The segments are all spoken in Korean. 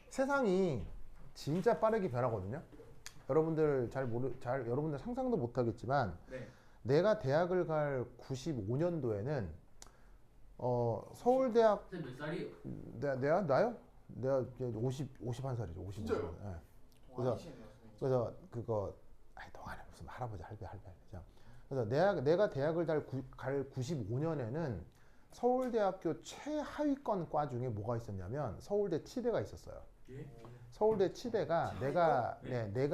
세상이 진짜 빠르게 변하거든요. 여러분들 여러분들 상상도 못 하겠지만 네. 내가 대학을 갈 95년도에는 서울대학 몇 살이에요? 나요? 내가 이제 51살이죠. 55살. 진짜요? 예. 동안이시네요. 그래서 그거 동안에 무슨 할아버지 할배. 그래서 내가 대학을 갈 95년에는 서울대학교 최하위권 과 중에 뭐가 있었냐면 서울대 치대가 있었어요. 예? 서울대 치대가 내가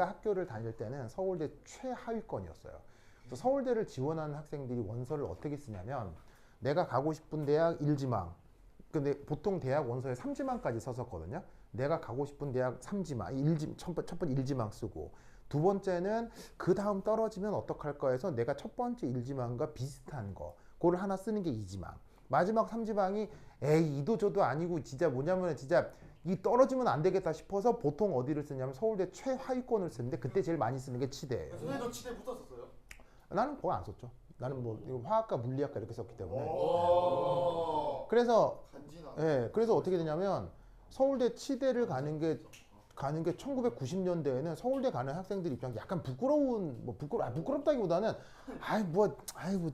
학교를 다닐 때는 서울대 최하위권이었어요. 그래서 서울대를 지원하는 학생들이 원서를 어떻게 쓰냐면 내가 가고 싶은 대학 1지망. 근데 보통 대학 원서에 3지망까지 썼었거든요. 내가 가고 싶은 대학 3지망, 첫 번째 1지망 쓰고 두 번째는 그 다음 떨어지면 어떡할까 해서 내가 첫 번째 1지망과 비슷한 거 그걸 하나 쓰는 게 2지망. 마지막 3지망이 에이 이도 저도 아니고 진짜 뭐냐면 진짜 이 떨어지면 안 되겠다 싶어서 보통 어디를 쓰냐면 서울대 최하위권을 쓰는데 그때 제일 많이 쓰는 게 치대예요. 선생님도 치대 붙었었어요? 나는 그거 안 썼죠. 나는 뭐 화학과 물리학과 이렇게 썼기 때문에. 오. 그래서 간지나. 그래서 어떻게 되냐면 서울대 치대를 가는 게 1990년대에는 서울대 가는 학생들 입장에 약간 부끄럽다기보다는 뭐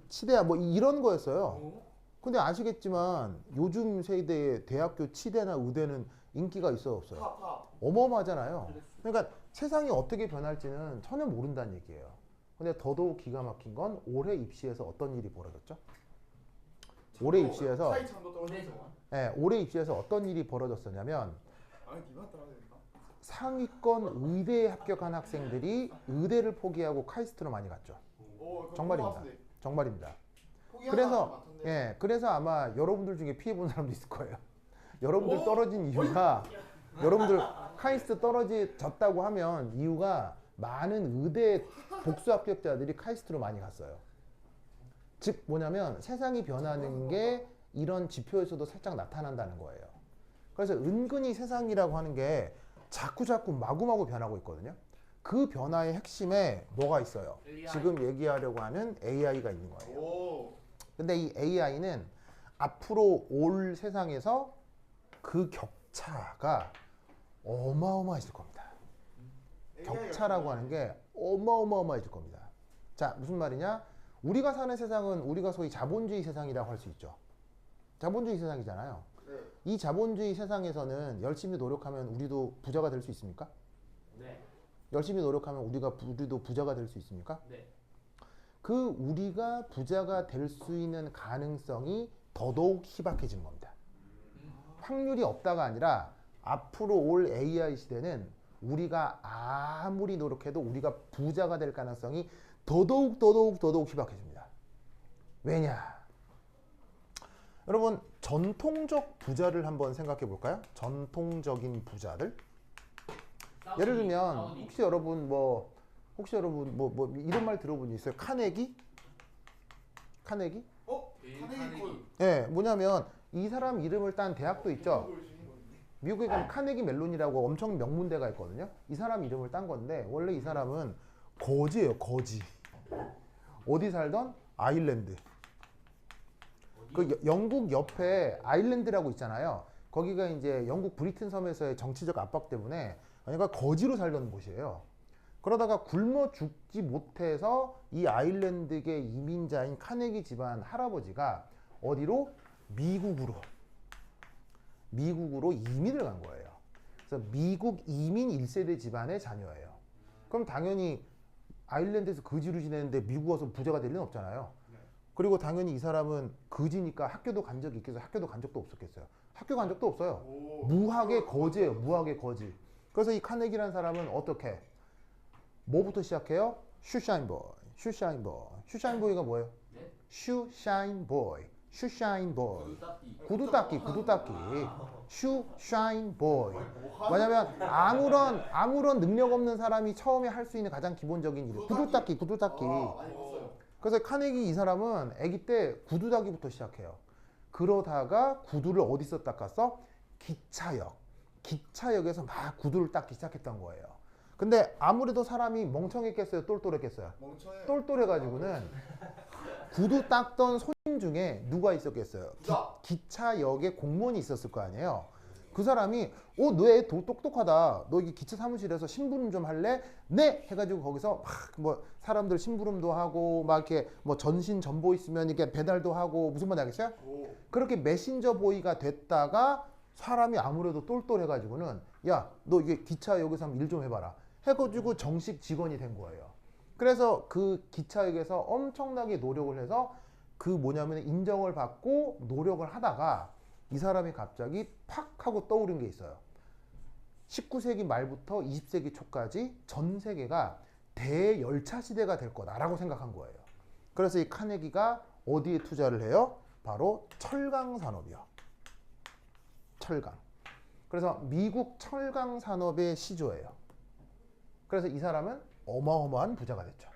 치대야 뭐 이런 거였어요. 근데 아시겠지만 요즘 세대의 대학교 치대나 의대는 인기가 있어요, 없어요? 어마어마하잖아요. 그러니까 세상이 어떻게 변할지는 전혀 모른다는 얘기예요. 근데 더더욱 기가 막힌 건 올해 입시에서 어떤 일이 벌어졌죠? 올해 입시에서 올해 입시에서 어떤 일이 벌어졌었냐면 상위권 의대에 합격한 학생들이 의대를 포기하고 카이스트로 많이 갔죠. 정말입니다. 정말입니다. 그래서 아마 여러분들 중에 피해 본 사람도 있을 거예요. 여러분들 떨어진 이유가 여러분들 카이스트 떨어졌다고 하면 이유가 많은 의대 복수 합격자들이 카이스트로 많이 갔어요. 즉 뭐냐면 세상이 변하는 게 이런 지표에서도 살짝 나타난다는 거예요. 그래서 은근히 세상이라고 하는 게 자꾸 마구마구 변하고 있거든요. 그 변화의 핵심에 뭐가 있어요? 지금 얘기하려고 하는 AI가 있는 거예요. 근데 이 AI는 앞으로 올 세상에서 그 격차가 어마어마해질 겁니다. 격차라고 하는 게 어마어마해질 겁니다. 자, 무슨 말이냐? 우리가 사는 세상은 우리가 소위 자본주의 세상이라고 할 수 있죠. 자본주의 세상이잖아요. 이 자본주의 세상에서는 열심히 노력하면 우리도 부자가 될 수 있습니까? 네. 열심히 노력하면 우리도 부자가 될 수 있습니까? 네. 그 우리가 부자가 될 수 있는 가능성이 더더욱 희박해진 겁니다. 확률이 없다가 아니라 앞으로 올 AI 시대는 우리가 아무리 노력해도 우리가 부자가 될 가능성이 더더욱 희박해집니다. 왜냐? 여러분 전통적 부자를 한번 생각해 볼까요? 전통적인 부자들. 예를 들면 혹시 여러분 뭐 이런 말 들어본 적 있어요? 카네기? 카네기? 카네기. 네, 뭐냐면 이 사람 이름을 딴 대학도 있죠. 미국에 가면 카네기 멜론이라고 엄청 명문대가 있거든요. 이 사람 이름을 딴 건데 원래 이 사람은 거지예요, 거지. 어디 살던? 아일랜드. 그 영국 옆에 아일랜드라고 있잖아요. 거기가 이제 영국 브리튼 섬에서의 정치적 압박 때문에 그러니까 거지로 살던 곳이에요. 그러다가 굶어 죽지 못해서 이 아일랜드계 이민자인 카네기 집안 할아버지가 어디로? 미국으로 이민을 간 거예요. 그래서 미국 이민 1세대 집안의 자녀예요. 그럼 당연히 아일랜드에서 거지로 지내는데 미국 와서 부자가 될 리는 없잖아요. 그리고 당연히 이 사람은 거지니까 학교도 간 적이 있겠어요? 학교도 간 적도 없었겠어요? 학교 간 적도 없어요. 무학의 거지예요. 무학의 거지. 그래서 이 카네기라는 사람은 어떻게? 뭐부터 시작해요? 슈샤인보이. 슈샤인보이가 뭐예요? 네? 슈샤인보이. 구두 닦기. 슈샤인보이. 뭐냐면 아무런 능력 없는 사람이 처음에 할 수 있는 가장 기본적인 일. 구두 닦기. 그래서 카네기 이 사람은 아기 때 구두 닦기부터 시작해요. 그러다가 구두를 어디서 닦았어? 기차역에서 막 구두를 닦기 시작했던 거예요. 근데 아무래도 사람이 멍청했겠어요? 똘똘했겠어요? 똘똘해가지고는 구두 닦던 손님 중에 누가 있었겠어요? 부자. 기차역에 공무원이 있었을 거 아니에요. 그 사람이 너 애 똑똑하다. 너 이게 기차 사무실에서 심부름 좀 할래? 네 해가지고 거기서 막 뭐 사람들 심부름도 하고 막 이렇게 뭐 전신 전보 있으면 이렇게 배달도 하고 무슨 말인지 알겠어요? 오. 그렇게 메신저 보이가 됐다가 사람이 아무래도 똘똘해가지고는 야 너 이게 기차역에서 한번 일 좀 해봐라 해가지고 정식 직원이 된 거예요. 그래서 그 기차역에서 엄청나게 노력을 해서 그 뭐냐면 인정을 받고 노력을 하다가 이 사람이 갑자기 팍 하고 떠오른 게 있어요. 19세기 말부터 20세기 초까지 전 세계가 대열차 시대가 될 거다라고 생각한 거예요. 그래서 이 카네기가 어디에 투자를 해요? 바로 철강 산업이요. 철강. 그래서 미국 철강 산업의 시조예요. 그래서 이 사람은 어마어마한 부자가 됐죠.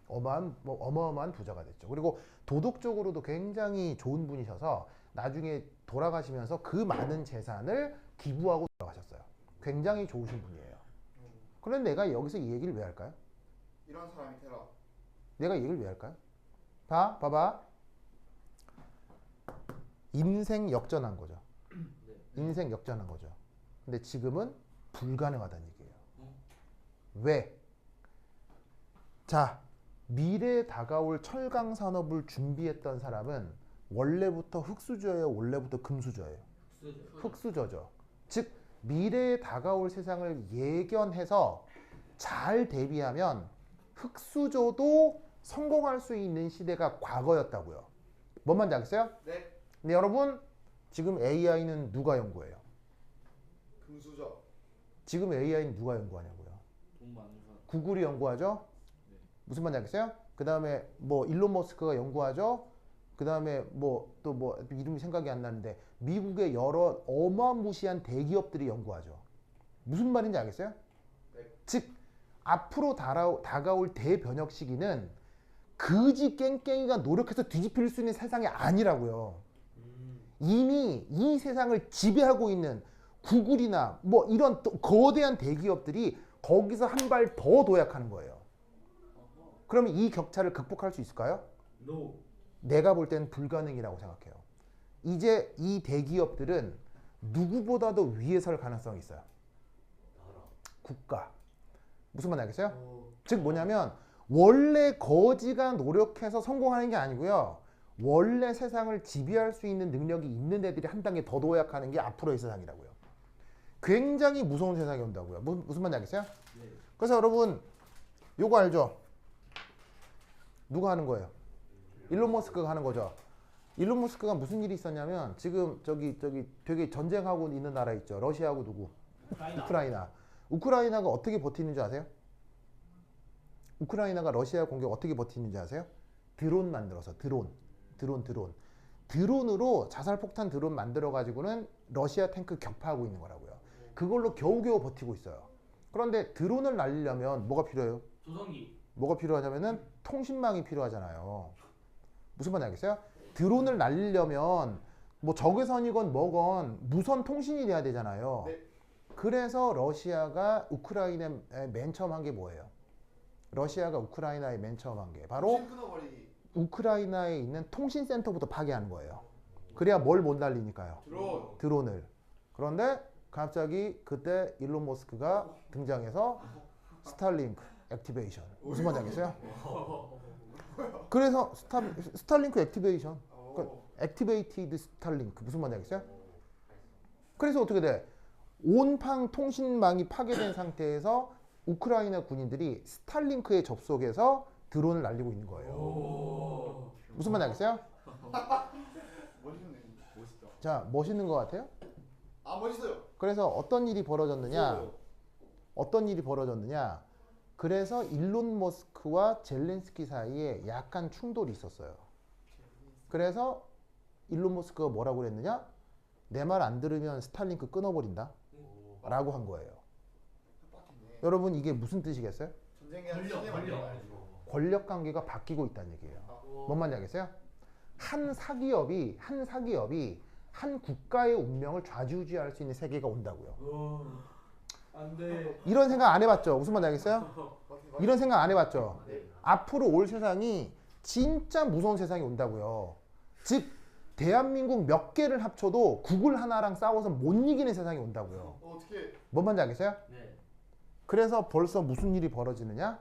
어마어마한 부자가 됐죠. 그리고 도덕적으로도 굉장히 좋은 분이셔서 나중에 돌아가시면서 그 많은 재산을 기부하고 돌아가셨어요. 굉장히 좋으신 분이에요. 그런데 내가 여기서 이 얘기를 왜 할까요? 이런 사람이 되라. 내가 이 얘기를 왜 할까요? 봐봐. 인생 역전한 거죠. 인생 역전한 거죠. 근데 지금은 불가능하다는 얘기예요. 왜? 자, 미래에 다가올 철강 산업을 준비했던 사람은 원래부터 흙수저예요, 원래부터 금수저예요? 흙수저죠. 즉 미래에 다가올 세상을 예견해서 잘 대비하면 흙수저도 성공할 수 있는 시대가 과거였다고요. 뭔 말인지 알겠어요? 네. 근데 여러분 지금 AI는 누가 연구해요? 금수저. 지금 AI는 누가 연구하냐고요? 돈 많은 사람. 구글이 연구하죠? 네. 무슨 말인지 알겠어요? 그 다음에 뭐 일론 머스크가 연구하죠? 그 다음에 뭐 또 뭐 이름이 생각이 안 나는데 미국의 여러 어마무시한 대기업들이 연구하죠. 무슨 말인지 알겠어요? 네. 즉 앞으로 다가올 대변혁 시기는 그지 깽깽이가 노력해서 뒤집힐 수 있는 세상이 아니라고요. 이미 이 세상을 지배하고 있는 구글이나 뭐 이런 또 거대한 대기업들이 거기서 한 발 더 도약하는 거예요. 그러면 이 격차를 극복할 수 있을까요? No. 내가 볼 때는 불가능이라고 생각해요. 이제 이 대기업들은 누구보다도 위에 설 가능성이 있어요. 국가. 무슨 말 알겠어요? 즉 뭐냐면 원래 거지가 노력해서 성공하는 게 아니고요. 원래 세상을 지배할 수 있는 능력이 있는 애들이 한 단계 더 도약하는 게 앞으로의 세상이라고요. 굉장히 무서운 세상이 온다고요. 무슨 말인지 알겠어요? 네. 그래서 여러분 요거 알죠? 누가 하는 거예요? 일론 머스크가 하는 거죠. 일론 머스크가 무슨 일이 있었냐면 지금 저기 되게 전쟁하고 있는 나라 있죠. 러시아하고 누구? 우크라이나. 우크라이나가 어떻게 버티는 줄 아세요? 우크라이나가 러시아 공격 어떻게 버티는지 아세요? 드론 만들어서 드론으로 자살폭탄 드론 만들어 가지고는 러시아 탱크 격파하고 있는 거라고요. 그걸로 겨우겨우 버티고 있어요. 그런데 드론을 날리려면 뭐가 필요해요? 조성기. 뭐가 필요하냐면은 통신망이 필요하잖아요. 무슨 말인지 알겠어요? 드론을 날리려면 뭐 적외선이건 뭐건 무선 통신이 돼야 되잖아요. 네. 그래서 러시아가 우크라이나에 맨 처음 한 게 뭐예요? 러시아가 우크라이나에 맨 처음 한 게 바로 통신 끊어버리기. 우크라이나에 있는 통신센터부터 파괴하는 거예요. 그래야 뭘 못 날리니까요. 드론. 드론을. 그런데 갑자기 그때 일론 머스크가 등장해서 스타링크 액티베이션. 무슨 말인지 알겠어요? 그래서 스타링크 액티베이션. 액티베이티드 스타링크. 무슨 말인지 알겠어요? 그래서 어떻게 돼? 온팡 통신망이 파괴된 상태에서 우크라이나 군인들이 스타링크에 접속해서 드론을 날리고 있는 거예요. 무슨 말인지 알겠어요? 멋있네. 멋있다. 자, 멋있는 것 같아요? 아 멋있어요. 그래서 어떤 일이 벌어졌느냐? 그래서 일론 머스크와 젤렌스키 사이에 약간 충돌이 있었어요. 그래서 일론 머스크가 뭐라고 그랬느냐? 내 말 안 들으면 스타링크 끊어버린다 라고 한 거예요. 빡치네. 여러분 이게 무슨 뜻이겠어요? 전쟁이랑 권력. 권력 관계가 바뀌고 있다는 얘기예요. 뭔 말인지 알겠어요? 한 사기업이 한 국가의 운명을 좌지우지할 수 있는 세계가 온다고요. 안 돼. 이런 생각 안 해봤죠? 무슨 말인지 알겠어요? 이런 생각 안 해봤죠? 네. 앞으로 올 세상이 진짜 무서운 세상이 온다고요. 즉 대한민국 몇 개를 합쳐도 구글 하나랑 싸워서 못 이기는 세상이 온다고요. 어떻게? 뭔 말인지 알겠어요? 네. 그래서 벌써 무슨 일이 벌어지느냐?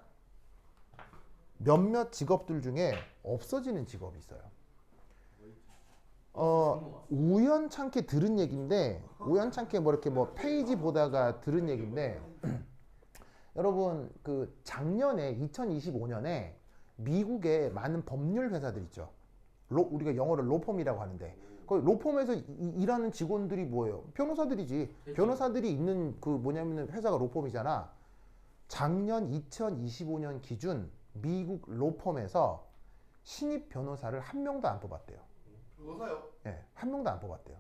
몇몇 직업들 중에 없어지는 직업이 있어요. 우연찮게 들은 얘기인데, 우연찮게 뭐 이렇게 뭐 페이지 보다가 들은 얘기인데, 여러분 그 작년에 2025년에 미국의 많은 법률 회사들 있죠. 우리가 영어로 로펌이라고 하는데, 그 로펌에서 일하는 직원들이 뭐예요? 변호사들이지. 그렇죠. 변호사들이 있는 그 뭐냐면 회사가 로펌이잖아. 작년 2025년 기준 미국 로펌에서 신입 변호사를 한 명도 안 뽑았대요. 변호사요? 예, 한 명도 안 뽑았대요.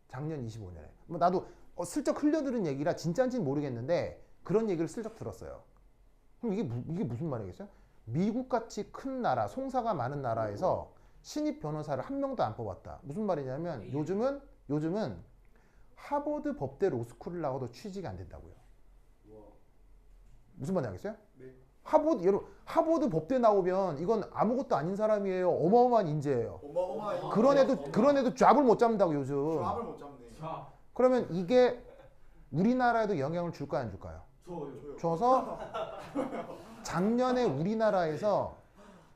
작년 25년에. 뭐 나도 슬쩍 흘려들은 얘기라 진짜인지는 모르겠는데 그런 얘기를 슬쩍 들었어요. 그럼 이게 무슨 말이겠어요? 미국같이 큰 나라, 송사가 많은 나라에서 신입 변호사를 한 명도 안 뽑았다. 무슨 말이냐면 요즘은 하버드 법대 로스쿨을 나와도 취직이 안 된다고요. 무슨 말인지 알겠어요? 네. 하버드 법대 나오면 이건 아무것도 아닌 사람이에요. 어마어마한 인재예요. 어마어마한. 그런 애도 잡을 못 잡는다고 요즘. 잡을 못 잡네. 자, 그러면 이게 우리나라에도 영향을 줄까요, 안 줄까요? 저요. 줘서 작년에 우리나라에서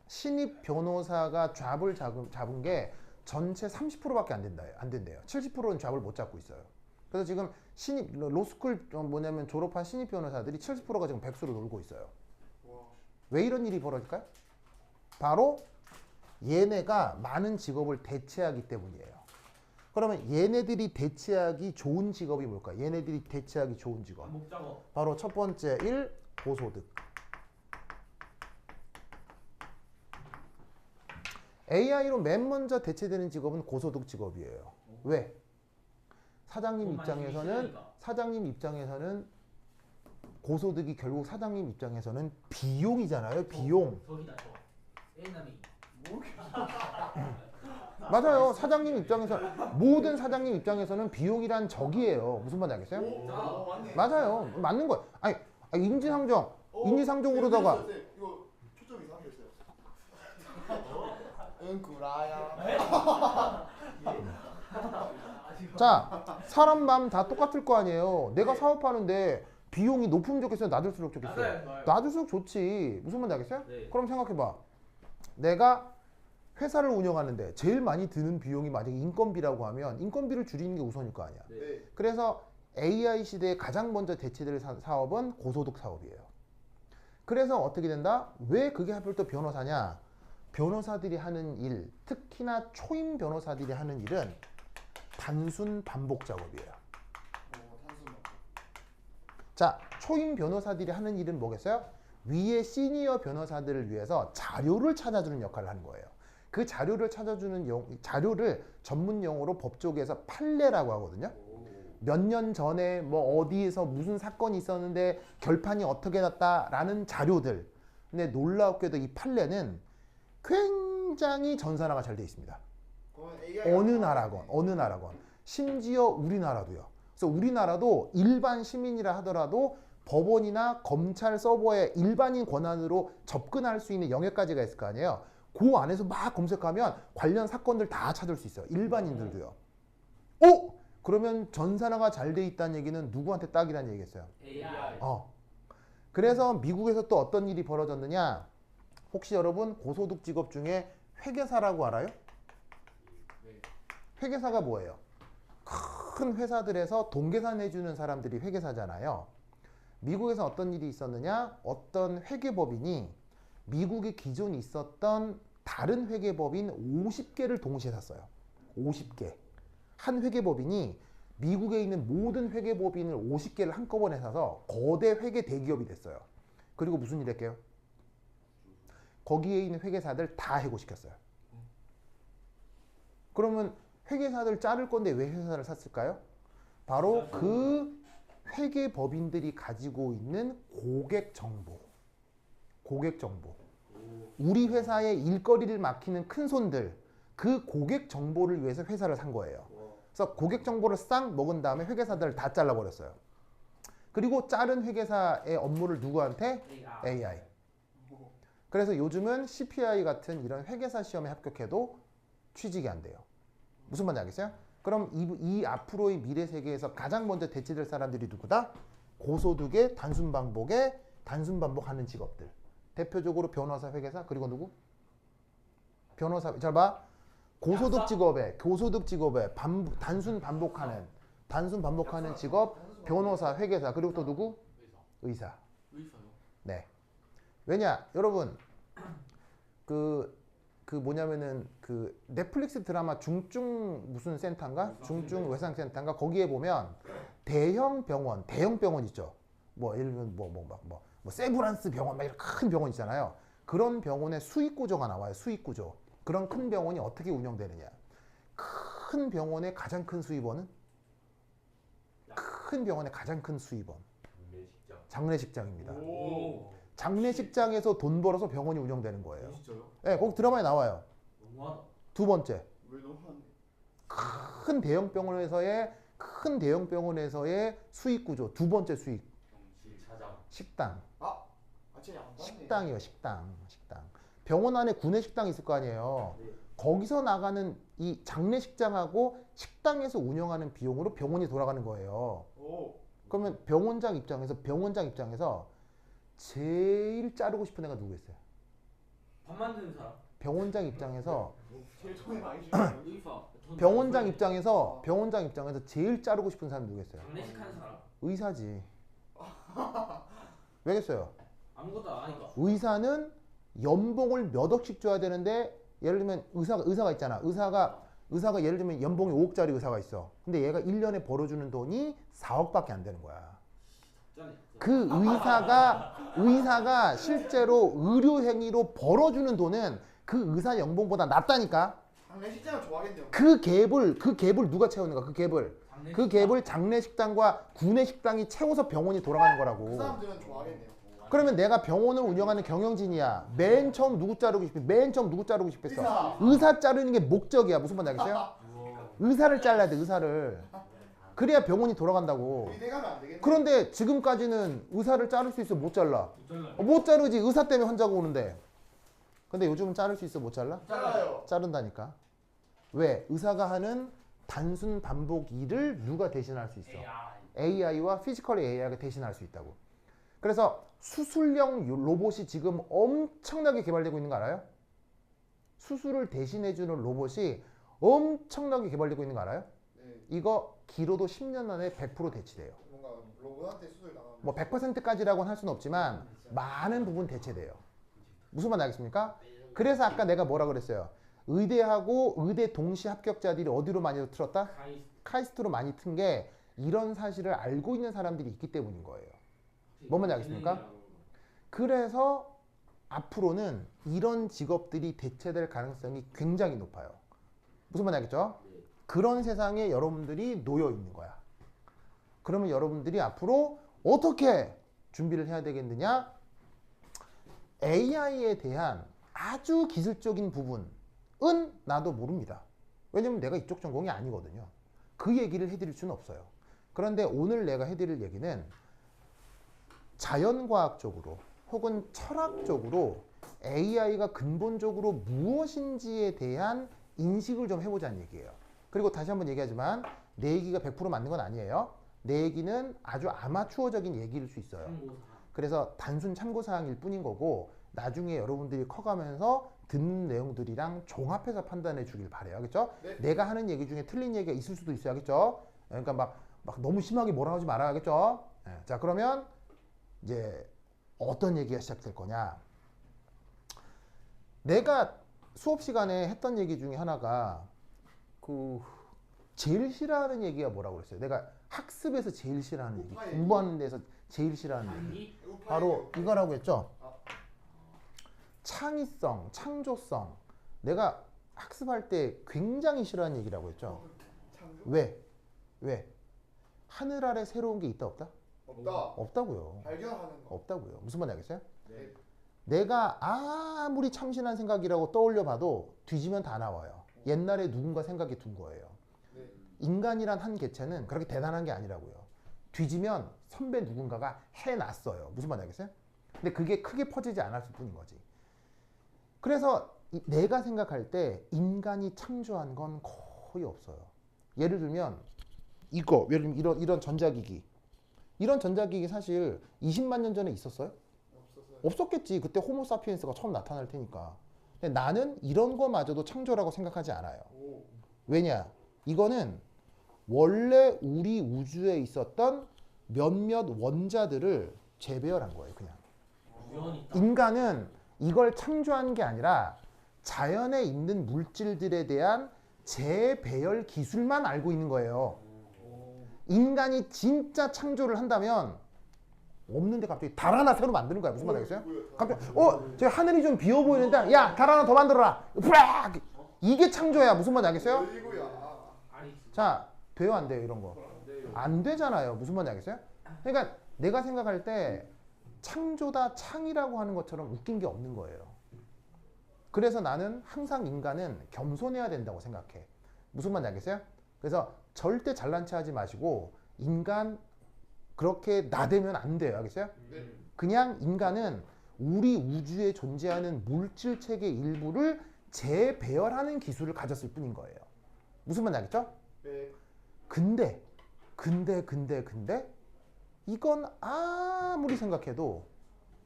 신입 변호사가 잡을 잡은 게 전체 30%밖에 안 된대요. 70%는 잡을 못 잡고 있어요. 그래서 지금 신입 로스쿨 뭐냐면 졸업한 신입 변호사들이 70%가 지금 백수로 놀고 있어요. 와. 왜 이런 일이 벌어질까요? 바로 얘네가 많은 직업을 대체하기 때문이에요. 그러면 얘네들이 대체하기 좋은 직업이 뭘까요? 얘네들이 대체하기 좋은 직업. 반복 작업. 바로 첫 번째 1. 고소득. AI로 맨 먼저 대체되는 직업은 고소득 직업이에요. 왜? 돈 많이 주기 싫으니까. 사장님 입장에서는 고소득이 결국 사장님 입장에서는 비용이잖아요. 비용. 저기다 저. A남이. 맞아요. 사장님 입장에서 모든 사장님 입장에서는 비용이란 적이에요. 무슨 말인지 알겠어요? 오, 맞네. 맞아요. 맞는 거예요. 아니 인지상정. 어, 인지상정으로다가 쌤, 이거 초점 이상했어요. 응 구라야. 자, 사람 마음 다 똑같을 거 아니에요. 내가 사업하는데 비용이 높으면 좋겠어요? 낮을수록 좋겠어요? 맞아요. 낮을수록 좋지. 무슨 말인지 알겠어요? 네. 그럼 생각해봐. 내가 회사를 운영하는데 제일 많이 드는 비용이 만약에 인건비라고 하면 인건비를 줄이는 게 우선일 거 아니야. 네. 네. 그래서 AI 시대에 가장 먼저 대체될 사업은 고소득 사업이에요. 그래서 어떻게 된다? 왜 그게 하필 또 변호사냐? 변호사들이 하는 일, 특히나 초임 변호사들이 하는 일은 단순 반복 작업이에요. 단순. 자, 초임 변호사들이 하는 일은 뭐겠어요? 위에 시니어 변호사들을 위해서 자료를 찾아주는 역할을 하는 거예요. 그 자료를 찾아주는 자료를 전문 용어로 법조계에서 판례라고 하거든요. 몇 년 전에 뭐 어디에서 무슨 사건이 있었는데 결판이 어떻게 났다라는 자료들. 근데 놀랍게도 이 판례는 굉장히 전산화가 잘 돼 있습니다. 어느 나라건 심지어 우리나라도요. 그래서 우리나라도 일반 시민이라 하더라도 법원이나 검찰 서버에 일반인 권한으로 접근할 수 있는 영역까지가 있을 거 아니에요. 그 안에서 막 검색하면 관련 사건들 다 찾을 수 있어요. 일반인들도요. 오! 그러면 전산화가 잘 돼 있다는 얘기는 누구한테 딱이라는 얘기겠어요? AI. 그래서 미국에서 또 어떤 일이 벌어졌느냐? 혹시 여러분 고소득 직업 중에 회계사라고 알아요? 네. 회계사가 뭐예요? 큰 회사들에서 동계산 해주는 사람들이 회계사잖아요. 미국에서 어떤 일이 있었느냐? 어떤 회계법인이 미국에 기존에 있었던 다른 회계법인 50개를 동시에 샀어요. 50개. 한 회계법인이 미국에 있는 모든 회계법인을 50개를 한꺼번에 사서 거대 회계 대기업이 됐어요. 그리고 무슨 일 했게요? 거기에 있는 회계사들 다 해고시켰어요. 그러면 회계사들 자를 건데 왜 회사를 샀을까요? 바로 그 회계법인들이 가지고 있는 고객 정보. 우리 회사의 일거리를 막히는 큰 손들, 그 고객 정보를 위해서 회사를 산 거예요. 그래서 고객 정보를 싹 먹은 다음에 회계사들을 다 잘라버렸어요. 그리고 자른 회계사의 업무를 누구한테? AI. 그래서 요즘은 CPI 같은 이런 회계사 시험에 합격해도 취직이 안 돼요. 무슨 말인지 알겠어요? 그럼 이 앞으로의 미래 세계에서 가장 먼저 대체될 사람들이 누구다? 고소득의 단순 반복하는 직업들. 대표적으로 변호사, 회계사, 그리고 누구? 변호사. 잘 봐. 고소득 직업에 단순 반복하는 직업, 변호사, 회계사, 그리고 또 누구? 의사. 의사요? 네. 왜냐, 여러분, 뭐냐면은 그 넷플릭스 드라마 중증 무슨 센터인가? 중증 외상 센터인가? 거기에 보면 대형 병원 있죠. 뭐 예를 들면 뭐 세브란스 병원 막 이런 큰 병원 있잖아요. 그런 병원의 수익 구조가 나와요. 수익 구조. 그런 큰 병원이 어떻게 운영되느냐? 큰 병원의 가장 큰 수입원은 큰 병원의 가장 큰 수입원. 장례식장입니다. 오. 장례식장에서 돈 벌어서 병원이 운영되는 거예요. 진짜요? 네, 거기 드라마에 나와요. 너무하다. 두 번째, 왜 너무한데? 큰 대형 병원에서의 수익 구조. 두 번째 수익, 정치 차장. 식당. 진짜 안 봤네. 식당이요, 식당. 병원 안에 구내식당 있을 거 아니에요. 네. 거기서 나가는 이 장례식장하고 식당에서 운영하는 비용으로 병원이 돌아가는 거예요. 오. 그러면 병원장 입장에서 제일 자르고 싶은 애가 누구겠어요? 밥 만드는 사람. 병원장 입장에서 제일 돈이 많이 주는 의사. 돈 병원장 많이 입장에서 제일 자르고 싶은 사람 누구겠어요? 벌어야 장례식 하는 사람. 의사지. 왜겠어요? 아무것도 안 하니까. 의사는 연봉을 몇 억씩 줘야 되는데 예를 들면 의사가 있잖아. 의사가 예를 들면 연봉이 5억짜리 의사가 있어. 근데 얘가 1년에 벌어주는 돈이 4억밖에 안 되는 거야. 짠해. 그 의사가 실제로 의료 행위로 벌어주는 돈은 그 의사 연봉보다 낮다니까. 장례식장을 좋아하겠네요. 그 갭을 누가 채우는가? 그 갭을 장례식당과 구내식당이 채워서 병원이 돌아가는 그 거라고. 사람들은 좋아하겠네요. 그러면 내가 병원을 운영하는 경영진이야. 맨 처음 누구 자르고 싶겠어? 의사 자르는 게 목적이야. 무슨 말인지 알겠어요? 의사를 잘라야 돼. 의사를. 그래야 병원이 돌아간다고. 의대가면 안 되겠네. 그런데 지금까지는 의사를 자를 수 있어? 못 잘라? 못 잘라요. 못 자르지. 의사 때문에 환자가 오는데. 근데 요즘은 자를 수 있어? 못 잘라? 잘라요. 자른다니까. 왜? 의사가 하는 단순 반복 일을 누가 대신할 수 있어? AI와 피지컬 AI가 대신할 수 있다고. 그래서 수술형 로봇이 지금 엄청나게 개발되고 있는 거 알아요? 수술을 대신해주는 로봇이 엄청나게 개발되고 있는 거 알아요? 네. 이거 길어도 10년 안에 100% 대체돼요. 뭔가 로봇한테 수술 당하면 뭐 100%까지라고는 할 수는 없지만 많은 부분 대체돼요. 무슨 말인지 알겠습니까? 그래서 아까 내가 뭐라 그랬어요? 의대하고 의대 동시 합격자들이 어디로 많이 틀었다? 카이스트로 많이 튼 게 이런 사실을 알고 있는 사람들이 있기 때문인 거예요. 뭔 말인지 알겠습니까? 그래서 앞으로는 이런 직업들이 대체될 가능성이 굉장히 높아요. 무슨 말인지 알겠죠? 그런 세상에 여러분들이 놓여 있는 거야. 그러면 여러분들이 앞으로 어떻게 준비를 해야 되겠느냐? AI에 대한 아주 기술적인 부분은 나도 모릅니다. 왜냐면 내가 이쪽 전공이 아니거든요. 그 얘기를 해드릴 수는 없어요. 그런데 오늘 내가 해드릴 얘기는 자연과학적으로 혹은 철학적으로 AI가 근본적으로 무엇인지에 대한 인식을 좀 해보자는 얘기예요. 그리고 다시 한번 얘기하지만 내 얘기가 100% 맞는 건 아니에요. 내 얘기는 아주 아마추어적인 얘기일 수 있어요. 그래서 단순 참고사항일 뿐인 거고 나중에 여러분들이 커가면서 듣는 내용들이랑 종합해서 판단해 주길 바래요. 알겠죠? 네. 내가 하는 얘기 중에 틀린 얘기가 있을 수도 있어요. 알겠죠? 그러니까 막 너무 심하게 뭐라 하지 말아야 겠죠? 자, 그러면 이제 어떤 얘기가 시작될 거냐? 내가 수업 시간에 했던 얘기 중에 하나가 제일 싫어하는 얘기가 뭐라고 그랬어요? 내가 학습에서 제일 싫어하는 얘기, 우파 얘기. 공부하는 데서 제일 싫어하는 얘기. 바로 이거라고 했죠? 창의성, 창조성. 내가 학습할 때 굉장히 싫어하는 얘기라고 했죠? 창조? 왜? 하늘 아래 새로운 게 있다 없다? 없다. 없다고요. 발견하는 거. 없다고요. 무슨 말인지 알겠어요? 네. 내가 아무리 참신한 생각이라고 떠올려 봐도 뒤지면 다 나와요. 옛날에 누군가 생각이 둔 거예요. 네. 인간이란 한 개체는 그렇게 대단한 게 아니라고요. 뒤지면 선배 누군가가 해놨어요. 무슨 말인지 알겠어요? 근데 그게 크게 퍼지지 않았을 뿐인 거지. 그래서 내가 생각할 때 인간이 창조한 건 거의 없어요. 예를 들면 예를 들면 이런 전자기기. 이런 전자기기 사실 20만 년 전에 있었어요? 없었어요. 없었겠지. 그때 호모사피엔스가 처음 나타날 테니까. 근데 나는 이런 거마저도 창조라고 생각하지 않아요. 오. 왜냐? 이거는 원래 우리 우주에 있었던 몇몇 원자들을 재배열한 거예요, 그냥. 우연히 있다. 인간은 이걸 창조한 게 아니라 자연에 있는 물질들에 대한 재배열 기술만 알고 있는 거예요. 인간이 진짜 창조를 한다면 없는데 갑자기 달 하나 새로 만드는 거야. 무슨 말 알겠어요? 갑자기 저 하늘이 좀 비어 보이는데 야, 달 하나 더 만들어라. 브락! 이게 창조야. 무슨 말인지 알겠어요? 이거야. 아니 자, 돼요, 안 돼요, 이런 거? 네. 안 되잖아요. 무슨 말인지 알겠어요? 그러니까 내가 생각할 때 창조다 창이라고 하는 것처럼 웃긴 게 없는 거예요. 그래서 나는 항상 인간은 겸손해야 된다고 생각해. 무슨 말인지 알겠어요? 그래서 절대 잘난 체 하지 마시고 인간 그렇게 나대면 안 돼요. 알겠어요? 네. 그냥 인간은 우리 우주에 존재하는 물질 체계 일부를 재배열하는 기술을 가졌을 뿐인 거예요. 무슨 말인지 알겠죠? 네. 근데 이건 아무리 생각해도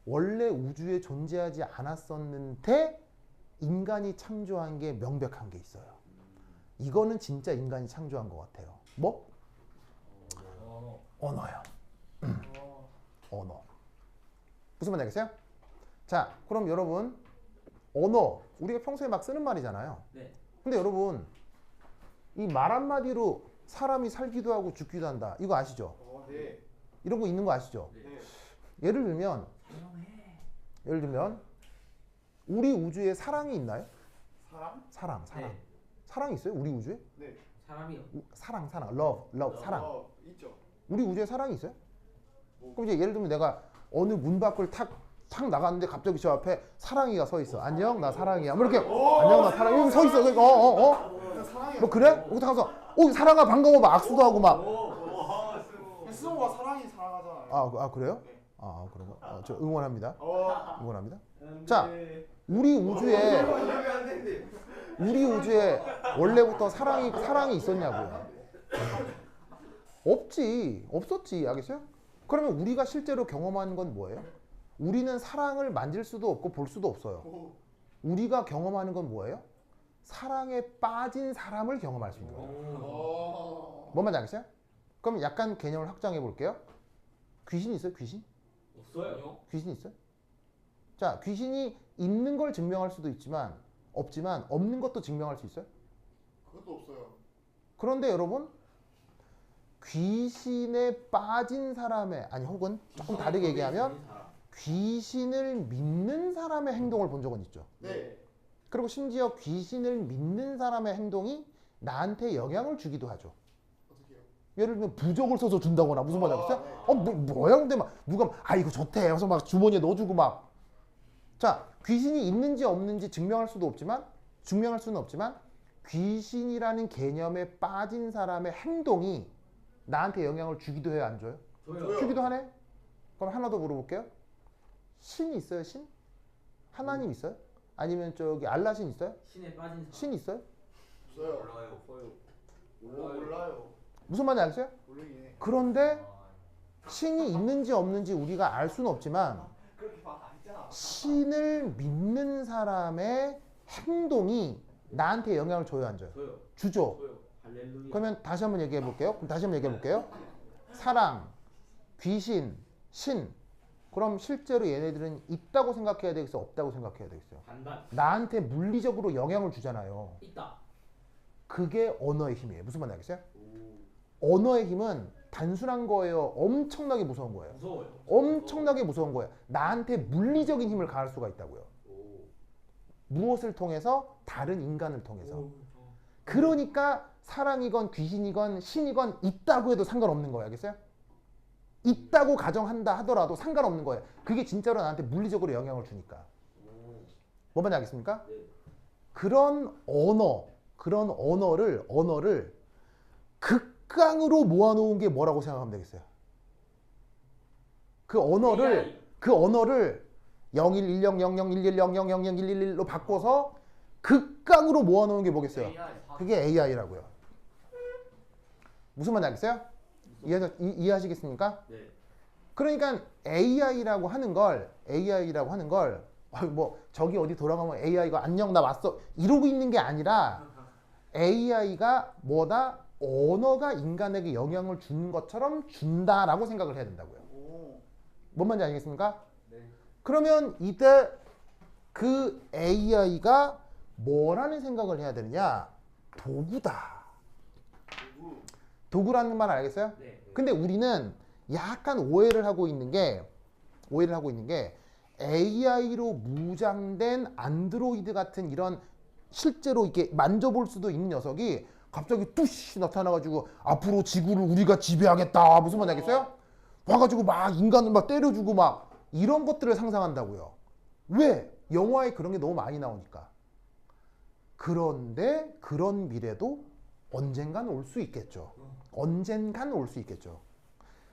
원래 우주에 존재하지 않았었는데 인간이 창조한 게 명백한 게 있어요. 이거는 진짜 인간이 창조한 것 같아요. 뭐? 언어요. 언어. 무슨 말인지 알겠어요? 자, 그럼 여러분 언어 우리가 평소에 막 쓰는 말이잖아요. 네. 근데 여러분 이 말 한마디로 사람이 살기도 하고 죽기도 한다. 이거 아시죠? 네. 이런 거 있는 거 아시죠? 네. 예를 들면 우리 우주에 사랑이 있나요? 사람? 사랑. 네. 사랑이 있어요? 우리 우주에? 네. 사람이요. 사랑, love, 사랑. 있죠. 우리 우주에 사랑이 있어요? 뭐. 그럼 이제 예를 들면 내가 어느 문 밖을 탁 나갔는데 갑자기 저 앞에 사랑이가 서 있어. 안녕, 나 사랑이야. 뭐 이렇게 안녕, 나 사랑. 여기 서 있어. 그냥 사랑이. 뭐 그래? 거기 가서 사랑아 반가워 막 악수도 하고 막. 스노우가 사랑이 사랑하잖아요. 아 그래요? 아 그런 거. 저 응원합니다. 응원합니다. 네. 자, 우리 우주에 원래부터 사랑이 있었냐고요? 없었지. 알겠어요? 그러면 우리가 실제로 경험하는 건 뭐예요? 우리는 사랑을 만질 수도 없고 볼 수도 없어요. 우리가 경험하는 건 뭐예요? 사랑에 빠진 사람을 경험할 수 있는 거예요. 뭔 말인지 알겠어요? 그럼 약간 개념을 확장해 볼게요. 귀신 있어요? 귀신? 없어요. 귀신 있어요? 자, 귀신이 있는 걸 증명할 수도 없지만 없는 것도 증명할 수 있어요? 그것도 없어요. 그런데 여러분 귀신에 빠진 사람의 혹은 조금 다르게 얘기하면 귀신을 믿는 사람의 행동을 본 적은 있죠. 네. 그리고 심지어 귀신을 믿는 사람의 행동이 나한테 영향을 주기도 하죠. 어떻게요? 예를 들면 부적을 써서 준다거나 무슨 말인지 알겠어요? 뭐야 근데 막 누가 이거 좋대 해서 막 주머니에 넣어주고 막. 자, 귀신이 있는지 없는지 증명할 수는 없지만 귀신이라는 개념에 빠진 사람의 행동이 나한테 영향을 주기도 해요, 안 줘요? 저요. 주기도 하네? 그럼 하나 더 물어볼게요. 신이 있어요, 신? 하나님 있어요? 아니면 저기 알라신 있어요? 신에 빠진 사람. 신 있어요? 없어요. 몰라요. 무슨 말인지 알겠어요? 모르긴 해. 그런데 신이 있는지 없는지 우리가 알 수는 없지만 그렇게 말 아니잖아. 신을 믿는 사람의 행동이 나한테 영향을 줘요, 안 줘요? 저요. 주죠. 저요. 할렐루야. 그러면 다시 한번 얘기해 볼게요. 사랑, 귀신, 신. 그럼 실제로 얘네들은 있다고 생각해야 되겠어요? 없다고 생각해야 되겠어요? 반반. 나한테 물리적으로 영향을 주잖아요. 있다. 그게 언어의 힘이에요. 무슨 말인지 알겠어요? 오. 언어의 힘은 단순한 거예요? 엄청나게 무서운 거예요? 무서워요. 엄청나게 무서운 거예요. 나한테 물리적인 힘을 가할 수가 있다고요. 오. 무엇을 통해서? 다른 인간을 통해서. 오. 그러니까 사랑이건 귀신이건 신이건 있다고 해도 상관없는 거예요. 알겠어요? 있다고 가정한다 하더라도 상관없는 거예요. 그게 진짜로 나한테 물리적으로 영향을 주니까. 오. 뭔 말인지 알겠습니까? 네. 그런 언어를 극강으로 모아놓은 게 뭐라고 생각하면 되겠어요? 그 언어를 01100011000011로 바꿔서 극강으로 모아놓은 게 뭐겠어요? AI. 그게 AI라고요. 무슨 말인지 알겠어요? 이해하시겠습니까? 네. 그러니까 AI라고 하는 걸 뭐 저기 어디 돌아가면 AI가 안녕 나 왔어 이러고 있는 게 아니라 AI가 뭐다? 언어가 인간에게 영향을 주는 것처럼 준다라고 생각을 해야 된다고요. 오. 뭔 말인지 알겠습니까? 네. 그러면 이때 그 AI가 뭐라는 생각을 해야 되느냐? 도구다. 누구? 도구라는 말 알겠어요? 네. 근데 우리는 약간 오해를 하고 있는 게 AI로 무장된 안드로이드 같은 이런 실제로 이렇게 만져볼 수도 있는 녀석이 갑자기 뚜시 나타나가지고 앞으로 지구를 우리가 지배하겠다 무슨 말인지 알겠어요? 와가지고 막 인간을 막 때려주고 막 이런 것들을 상상한다고요. 왜? 영화에 그런 게 너무 많이 나오니까. 그런데 그런 미래도 언젠간 올 수 있겠죠. 언젠간 올 수 있겠죠.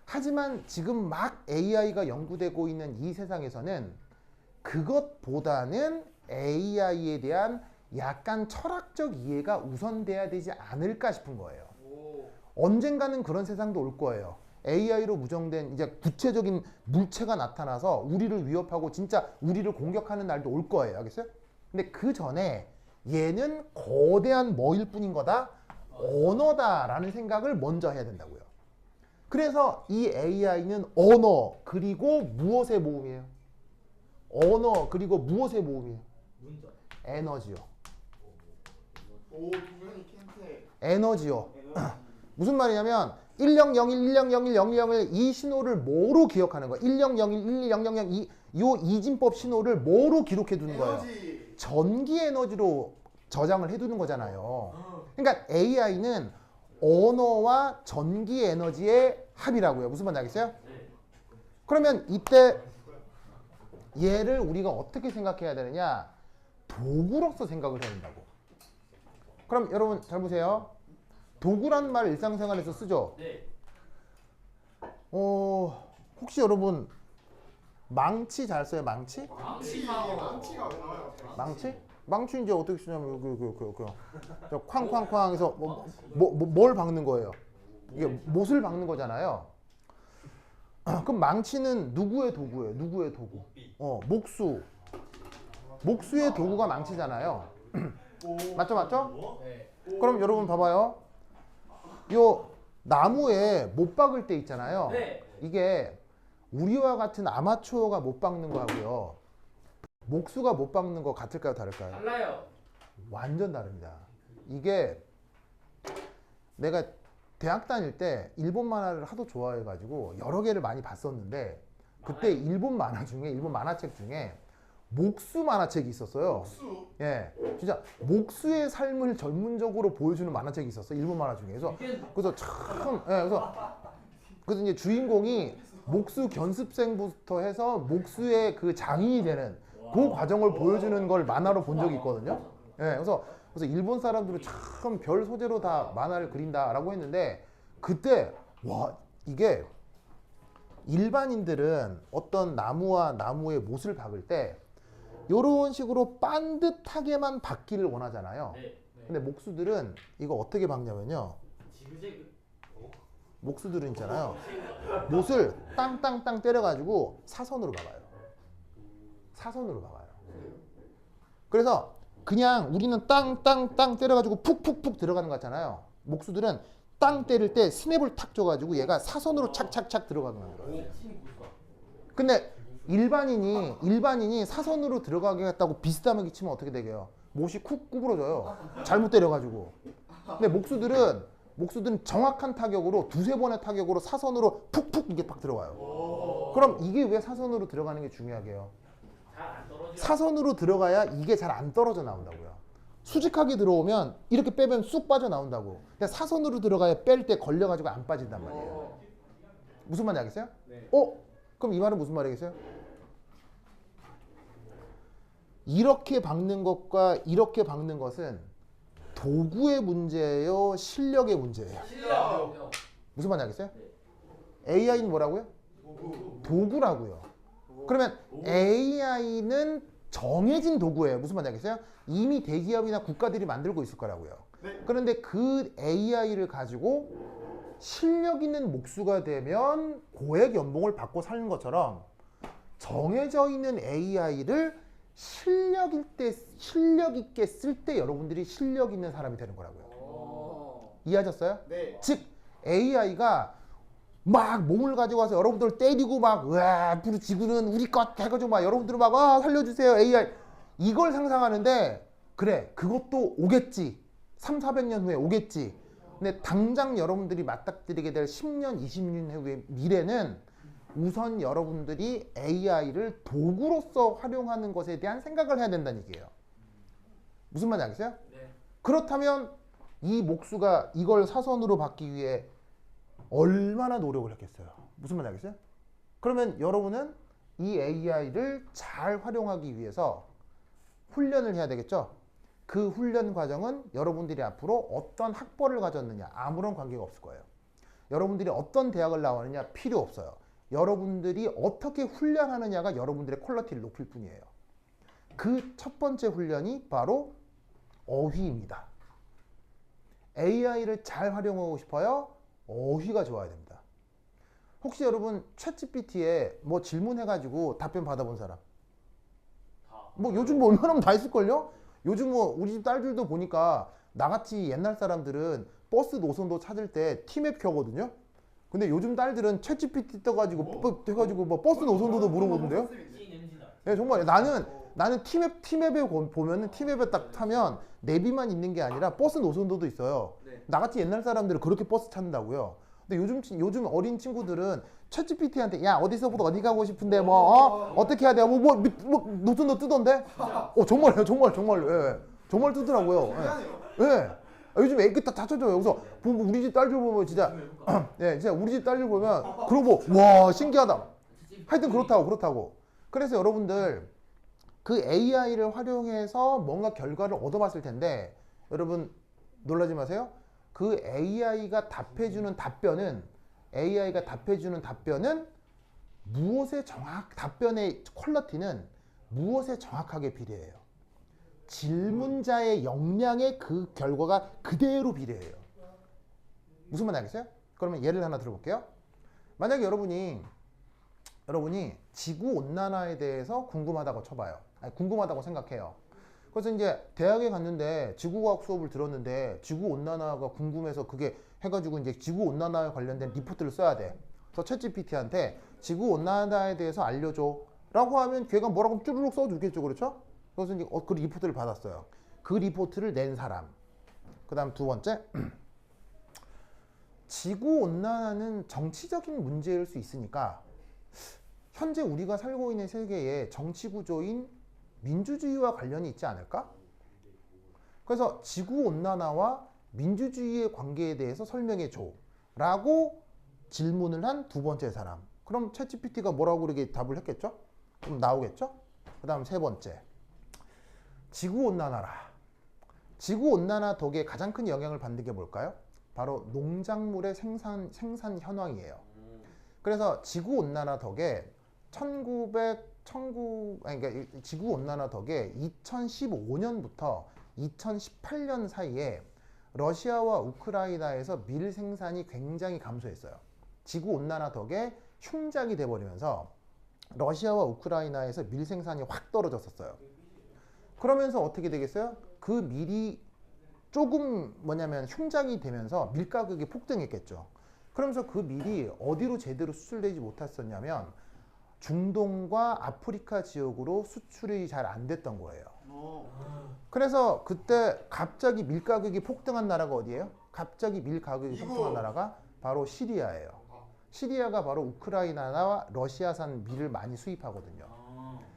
하지만 지금 막 AI가 연구되고 있는 이 세상에서는 그것보다는 AI에 대한 약간 철학적 이해가 우선돼야 되지 않을까 싶은 거예요. 오. 언젠가는 그런 세상도 올 거예요. AI로 무정된 이제 구체적인 물체가 나타나서 우리를 위협하고 진짜 우리를 공격하는 날도 올 거예요. 알겠어요? 근데 그 전에 얘는 거대한 뭐일 뿐인 거다? 언어다라는 생각을 먼저 해야 된다고요. 그래서 이 AI는 언어 그리고 무엇의 모음이에요? 언어 그리고 무엇의 모음이에요? 문자. 에너지요. 오, 동현이 켄테. 에너지요. 에너지. 무슨 말이냐면 1001, 1001, 1001 이 신호를 뭐로 기억하는 거예요? 1001, 110000 요 이진법 신호를 뭐로 기록해 두는 거예요? 에너지. 전기 에너지로 저장을 해 두는 거잖아요. 그러니까 AI는 언어와 전기 에너지의 합이라고요. 무슨 말인지 알겠어요? 네. 그러면 이때 얘를 우리가 어떻게 생각해야 되느냐? 도구로서 생각을 해야 된다고. 그럼 여러분 잘 보세요. 도구라는 말을 일상생활에서 쓰죠. 네. 혹시 여러분 망치 잘 써요? 망치? 망치가 왜 나와요? 망치? 망치 이제 어떻게 쓰냐면 저 쾅쾅쾅해서 뭘 박는 거예요? 이게 못을 박는 거잖아요. 그럼 망치는 누구의 도구예요? 누구의 도구? 목수. 목수의 도구가 망치잖아요. 맞죠? 네. 그럼 여러분 봐봐요. 요 나무에 못 박을 때 있잖아요. 네. 이게 우리와 같은 아마추어가 못 박는 거하고요. 목수가 못 박는 거 같을까요? 다를까요? 달라요. 완전 다릅니다. 이게 내가 대학 다닐 때 일본 만화를 하도 좋아해가지고 여러 개를 많이 봤었는데 그때 일본 만화책 중에 목수 만화책이 있었어요. 수. 예, 진짜 목수의 삶을 전문적으로 보여주는 만화책이 있었어요. 일본 만화 중에서. 그래서 참, 그래서 이제 주인공이 목수 견습생부터 해서 목수의 그 장인이 되는 그 과정을 보여주는 걸 만화로 본 적이 있거든요. 예, 그래서 일본 사람들은 참 별 소재로 다 만화를 그린다라고 했는데 그때 와 이게 일반인들은 어떤 나무와 나무의 못을 박을 때 이런 식으로 반듯하게만 박기를 원하잖아요. 네. 근데 목수들은 이거 어떻게 박냐면요. 지그재그. 목수들은 있잖아요. 못을 땅땅땅 때려가지고 사선으로 박아요. 사선으로 박아요. 그래서 그냥 우리는 땅땅땅 때려가지고 푹푹푹 들어가는 거 같잖아요. 목수들은 땅 때릴 때 스냅을 탁 줘가지고 얘가 사선으로 착착착 들어가게 만들어요. 근데 일반인이 사선으로 들어가게 했다고 비슷하게 치면 어떻게 되게요? 못이 쿡 구부러져요. 잘못 때려가지고. 근데 목수들은 정확한 타격으로 두세 번의 타격으로 사선으로 푹푹 이게 팍 들어가요. 그럼 이게 왜 사선으로 들어가는 게 중요하게요? 잘 안 떨어지죠. 사선으로 들어가야 이게 잘 안 떨어져 나온다고요. 수직하게 들어오면 이렇게 빼면 쑥 빠져 나온다고. 근데 사선으로 들어가야 뺄 때 걸려가지고 안 빠진단 말이에요. 무슨 말인지 알겠어요? 네. 그럼 이 말은 무슨 말이겠어요? 이렇게 박는 것과 이렇게 박는 것은 도구의 문제예요? 실력의 문제예요? 실력. 무슨 말인지 알겠어요? 네. AI는 뭐라고요? 도구라고요. 그러면 AI는 정해진 도구예요. 무슨 말인지 알겠어요? 이미 대기업이나 국가들이 만들고 있을 거라고요. 네. 그런데 그 AI를 가지고 실력 있는 목수가 되면 고액 연봉을 받고 사는 것처럼 정해져 있는 AI를 실력 있게 쓸 때 여러분들이 실력 있는 사람이 되는 거라고요. 이해하셨어요? 네. 즉 AI가 막 몸을 가지고 와서 여러분들 때리고 막 으아 지구는 우리 것 해가지고 막 여러분들 막 살려주세요 AI 이걸 상상하는데 그래 그것도 오겠지 300~400년 후에 오겠지. 근데 당장 여러분들이 맞닥뜨리게 될 10년 20년 후의 미래는 우선 여러분들이 AI를 도구로서 활용하는 것에 대한 생각을 해야 된다는 얘기예요. 무슨 말인지 알겠어요? 네. 그렇다면 이 목수가 이걸 사선으로 받기 위해 얼마나 노력을 했겠어요? 무슨 말인지 알겠어요? 그러면 여러분은 이 AI를 잘 활용하기 위해서 훈련을 해야 되겠죠? 그 훈련 과정은 여러분들이 앞으로 어떤 학벌을 가졌느냐 아무런 관계가 없을 거예요. 여러분들이 어떤 대학을 나왔느냐 필요 없어요. 여러분들이 어떻게 훈련하느냐가 여러분들의 퀄리티를 높일 뿐이에요. 그 첫 번째 훈련이 바로 어휘입니다. AI를 잘 활용하고 싶어요? 어휘가 좋아야 됩니다. 혹시 여러분 챗GPT에 뭐 질문해가지고 답변 받아본 사람? 뭐 요즘 뭐 얼마나 다 있을걸요? 요즘 뭐 우리 집 딸들도 보니까 나같이 옛날 사람들은 버스 노선도 찾을 때 티맵 켜거든요. 근데 요즘 딸들은 챗GPT 떠가지고 해가지고 뭐 버스 노선도도 물어보던데요. 네, 정말 나는 티맵에 보면은 티맵에 딱 타면 내비만 있는 게 아니라 버스 노선도도 있어요. 나같이 옛날 사람들은 그렇게 버스 찾는다고요. 근데 요즘 어린 친구들은 챗GPT한테 야 어디서부터 어디 가고 싶은데 뭐 어떻게 해야 돼? 뭐 노선도 뜨던데? 정말요, 정말 예. 정말 뜨더라고요. 예. 예. 요즘 애기 다 찾아줘요. 여기서 우리 집 딸들 보면 진짜 예, 진짜 우리 집 딸들 보면 그러고 와 신기하다. 하여튼 그렇다고. 그래서 여러분들 그 AI를 활용해서 뭔가 결과를 얻어봤을 텐데 여러분 놀라지 마세요. 그 AI가 답해주는 답변은 답변의 퀄리티는 무엇에 정확하게 비례해요? 질문자의 역량에 그 결과가 그대로 비례해요. 무슨 말인지 알겠어요? 그러면 예를 하나 들어볼게요. 만약에 여러분이 지구온난화에 대해서 궁금하다고 쳐봐요. 궁금하다고 생각해요. 그래서 이제 대학에 갔는데 지구과학 수업을 들었는데 지구온난화가 궁금해서 그게 해가지고 이제 지구온난화에 관련된 리포트를 써야 돼. 그래서 챗GPT한테 지구온난화에 대해서 알려줘 라고 하면 걔가 뭐라고 쭈르륵 써주겠죠. 그렇죠? 그래서 이제 그 리포트를 받았어요. 그 리포트를 낸 사람. 그 다음 두 번째 지구온난화는 정치적인 문제일 수 있으니까 현재 우리가 살고 있는 세계의 정치 구조인 민주주의와 관련이 있지 않을까? 그래서 지구온난화와 민주주의의 관계에 대해서 설명해 줘 라고 질문을 한 두 번째 사람. 그럼 챗GPT가 뭐라고 그렇게 답을 했겠죠? 그럼 나오겠죠? 그 다음 세 번째 지구온난화라. 지구온난화 덕에 가장 큰 영향을 받는 게 뭘까요? 바로 농작물의 생산 현황이에요. 그래서 지구온난화 덕에 지구온난화 덕에 2015년부터 2018년 사이에 러시아와 우크라이나에서 밀 생산이 굉장히 감소했어요. 지구온난화 덕에 흉작이 돼버리면서 러시아와 우크라이나에서 밀 생산이 확 떨어졌었어요. 그러면서 어떻게 되겠어요? 그 밀이 조금 흉작이 되면서 밀 가격이 폭등했겠죠. 그러면서 그 밀이 어디로 제대로 수출되지 못했었냐면 중동과 아프리카 지역으로 수출이 잘 안 됐던 거예요. 그래서 그때 갑자기 밀 가격이 폭등한 나라가 어디예요? 갑자기 밀 가격이 폭등한 나라가 바로 시리아예요. 시리아가 바로 우크라이나와 러시아산 밀을 많이 수입하거든요.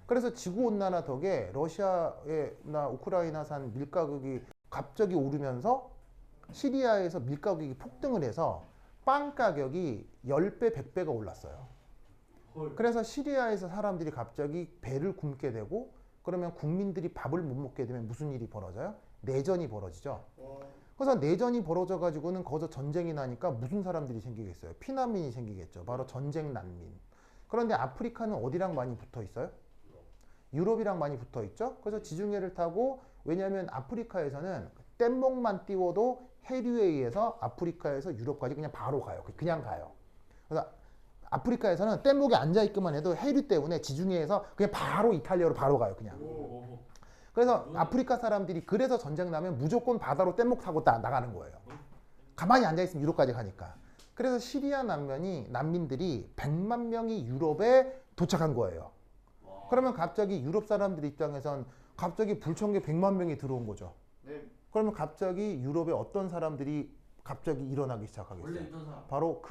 그래서 지구온난화 덕에 러시아나 우크라이나산 밀 가격이 갑자기 오르면서 시리아에서 밀 가격이 폭등을 해서 빵 가격이 10배, 100배가 올랐어요. 그래서 시리아에서 사람들이 갑자기 배를 굶게 되고 그러면 국민들이 밥을 못 먹게 되면 무슨 일이 벌어져요? 내전이 벌어지죠. 그래서 내전이 벌어져 가지고는 거기서 전쟁이 나니까 무슨 사람들이 생기겠어요? 피난민이 생기겠죠. 바로 전쟁 난민. 그런데 아프리카는 어디랑 많이 붙어 있어요? 유럽이랑 많이 붙어 있죠. 그래서 지중해를 타고 왜냐하면 아프리카에서는 뗏목만 띄워도 해류에 의해서 아프리카에서 유럽까지 그냥 바로 가요. 그냥 가요. 그래서 아프리카에서는 뗏목에 앉아 있기만 해도 해류 때문에 지중해에서 그냥 바로 이탈리아로 바로 가요. 그냥. 오. 그래서 아프리카 사람들이 그래서 전쟁 나면 무조건 바다로 뗏목 타고 나가는 거예요. 가만히 앉아 있으면 유럽까지 가니까. 그래서 시리아 난민들이 100만 명이 유럽에 도착한 거예요. 그러면 갑자기 유럽 사람들 입장에선 갑자기 불청객 100만 명이 들어온 거죠. 네. 그러면 갑자기 유럽에 어떤 사람들이 갑자기 일어나기 원래 시작하겠어요. 있던 사람. 바로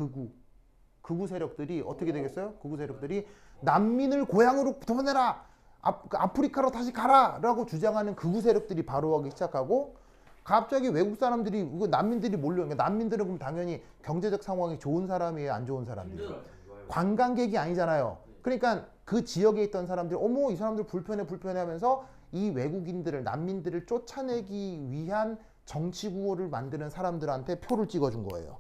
극우 세력들이 어떻게 되겠어요? 극우 세력들이 난민을 고향으로 보내라! 아프리카로 다시 가라! 라고 주장하는 극우 세력들이 바로 하기 시작하고 갑자기 외국 사람들이 난민들이 몰려오니까 난민들은 그럼 당연히 경제적 상황이 좋은 사람이에요? 안 좋은 사람이에요? 힘들어요. 관광객이 아니잖아요. 그러니까 그 지역에 있던 사람들이 어머 이 사람들 불편해 하면서 이 외국인들을 난민들을 쫓아내기 위한 정치 구호를 만드는 사람들한테 표를 찍어준 거예요.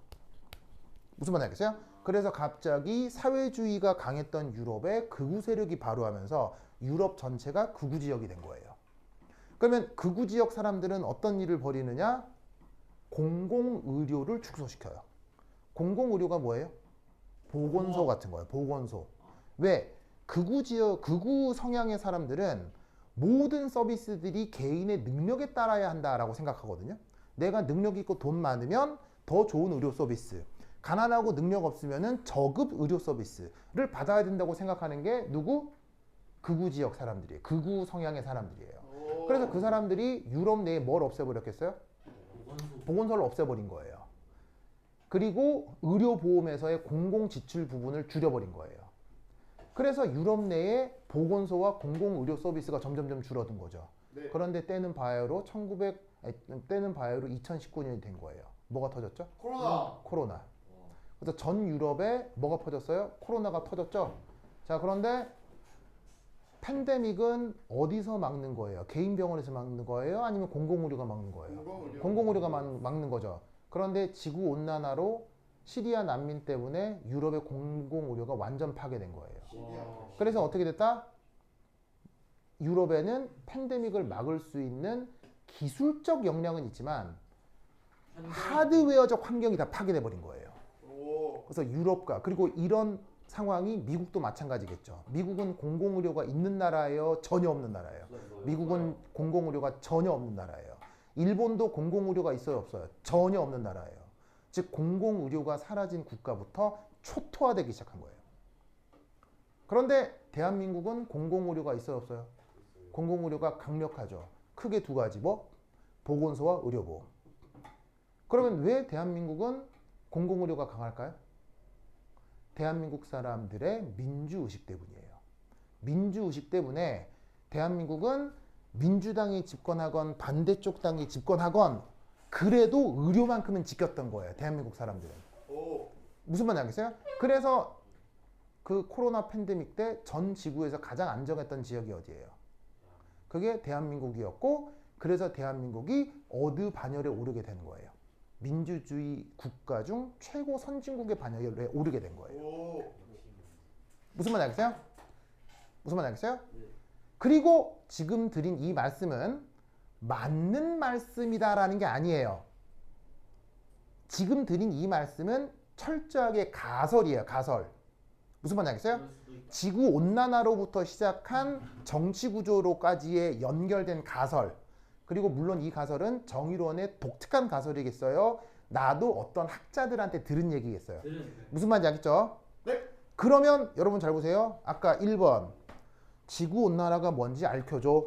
무슨 말인지 알겠어요? 그래서 갑자기 사회주의가 강했던 유럽에 극우 세력이 발효하면서 유럽 전체가 극우 지역이 된 거예요. 그러면 극우 지역 사람들은 어떤 일을 벌이느냐? 공공의료를 축소시켜요. 공공의료가 뭐예요? 보건소 같은 거예요. 보건소. 왜? 극우 지역, 극우 성향의 사람들은 모든 서비스들이 개인의 능력에 따라야 한다라고 생각하거든요. 내가 능력 있고 돈 많으면 더 좋은 의료 서비스, 가난하고 능력 없으면은 저급 의료 서비스를 받아야 된다고 생각하는 게 누구? 극우 지역 사람들이에요. 극우 성향의 사람들이에요. 그래서 그 사람들이 유럽 내에 뭘 없애버렸겠어요? 보건소를 없애버린 거예요. 그리고 의료보험에서의 공공지출 부분을 줄여버린 거예요. 그래서 유럽 내에 보건소와 공공의료 서비스가 점점점 줄어든 거죠. 네. 그런데 때는 바야흐로 2019년이 된 거예요. 뭐가 터졌죠? 코로나. 그래서 전 유럽에 뭐가 퍼졌어요? 코로나가 터졌죠. 자, 그런데 팬데믹은 어디서 막는 거예요? 개인 병원에서 막는 거예요? 아니면 공공의료가 막는 거예요? 공공의료가 막는 거죠. 그런데 지구 온난화로 시리아 난민 때문에 유럽의 공공의료가 완전 파괴된 거예요. 그래서 어떻게 됐다? 유럽에는 팬데믹을 막을 수 있는 기술적 역량은 있지만 하드웨어적 환경이 다 파괴돼 버린 거예요. 그래서 유럽과 그리고 이런 상황이 미국도 마찬가지겠죠. 미국은 공공의료가 있는 나라예요? 전혀 없는 나라예요? 미국은 공공의료가 전혀 없는 나라예요. 일본도 공공의료가 있어요? 없어요? 전혀 없는 나라예요. 즉 공공의료가 사라진 국가부터 초토화되기 시작한 거예요. 그런데 대한민국은 공공의료가 있어요? 없어요? 공공의료가 강력하죠. 크게 두 가지 뭐? 보건소와 의료보험. 그러면 왜 대한민국은 공공의료가 강할까요? 대한민국 사람들의 민주의식 때문이에요. 민주의식 때문에 대한민국은 민주당이 집권하건 반대쪽 당이 집권하건 그래도 의료만큼은 지켰던 거예요. 대한민국 사람들은. 무슨 말인지 알겠어요? 그래서 그 코로나 팬데믹 때 전 지구에서 가장 안정했던 지역이 어디예요? 그게 대한민국이었고 그래서 대한민국이 어느 반열에 오르게 된 거예요. 민주주의 국가 중 최고 선진국의 반열에 오르게 된 거예요. 무슨 말인지 알겠어요? 무슨 말인지 알겠어요? 그리고 지금 드린 이 말씀은 맞는 말씀이다라는 게 아니에요. 지금 드린 이 말씀은 철저하게 가설이에요. 가설. 무슨 말인지 알겠어요? 지구 온난화로부터 시작한 정치 구조로까지의 연결된 가설. 그리고 물론 이 가설은 정의론의 독특한 가설이겠어요. 나도 어떤 학자들한테 들은 얘기겠어요. 무슨 말인지 알겠죠? 네. 그러면 여러분 잘 보세요. 아까 1번 지구 온난화가 뭔지 알려줘.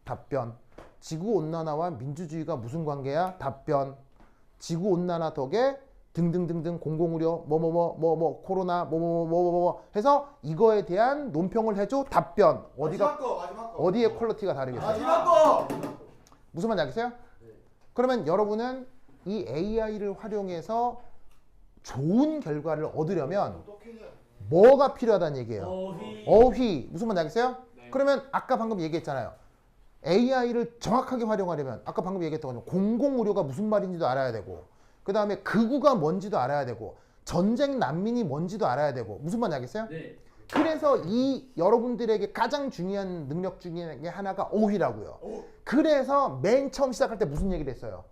답변. 지구 온난화와 민주주의가 무슨 관계야? 답변. 지구 온난화 덕에 등등등등 공공의료 뭐뭐뭐 코로나 뭐뭐뭐 해서 이거에 대한 논평을 해줘. 답변. 마지막 거. 어디에 퀄리티가 다르겠어요? 마지막 거. 무슨 말인지 알겠어요? 그러면 여러분은 이 AI를 활용해서 좋은 결과를 얻으려면 뭐가 필요하다는 얘기예요? 어휘. 무슨 말인지 알겠어요? 그러면 아까 방금 얘기했잖아요. AI를 정확하게 활용하려면 아까 방금 얘기했던 것처럼 공공의료가 무슨 말인지도 알아야 되고 그 다음에 극우가 뭔지도 알아야 되고 전쟁 난민이 뭔지도 알아야 되고 무슨 말인지 알겠어요? 그래서 이 여러분들에게 가장 중요한 능력 중에 하나가 어휘라고요. 그래서 맨 처음 시작할 때 무슨 얘기를 했어요?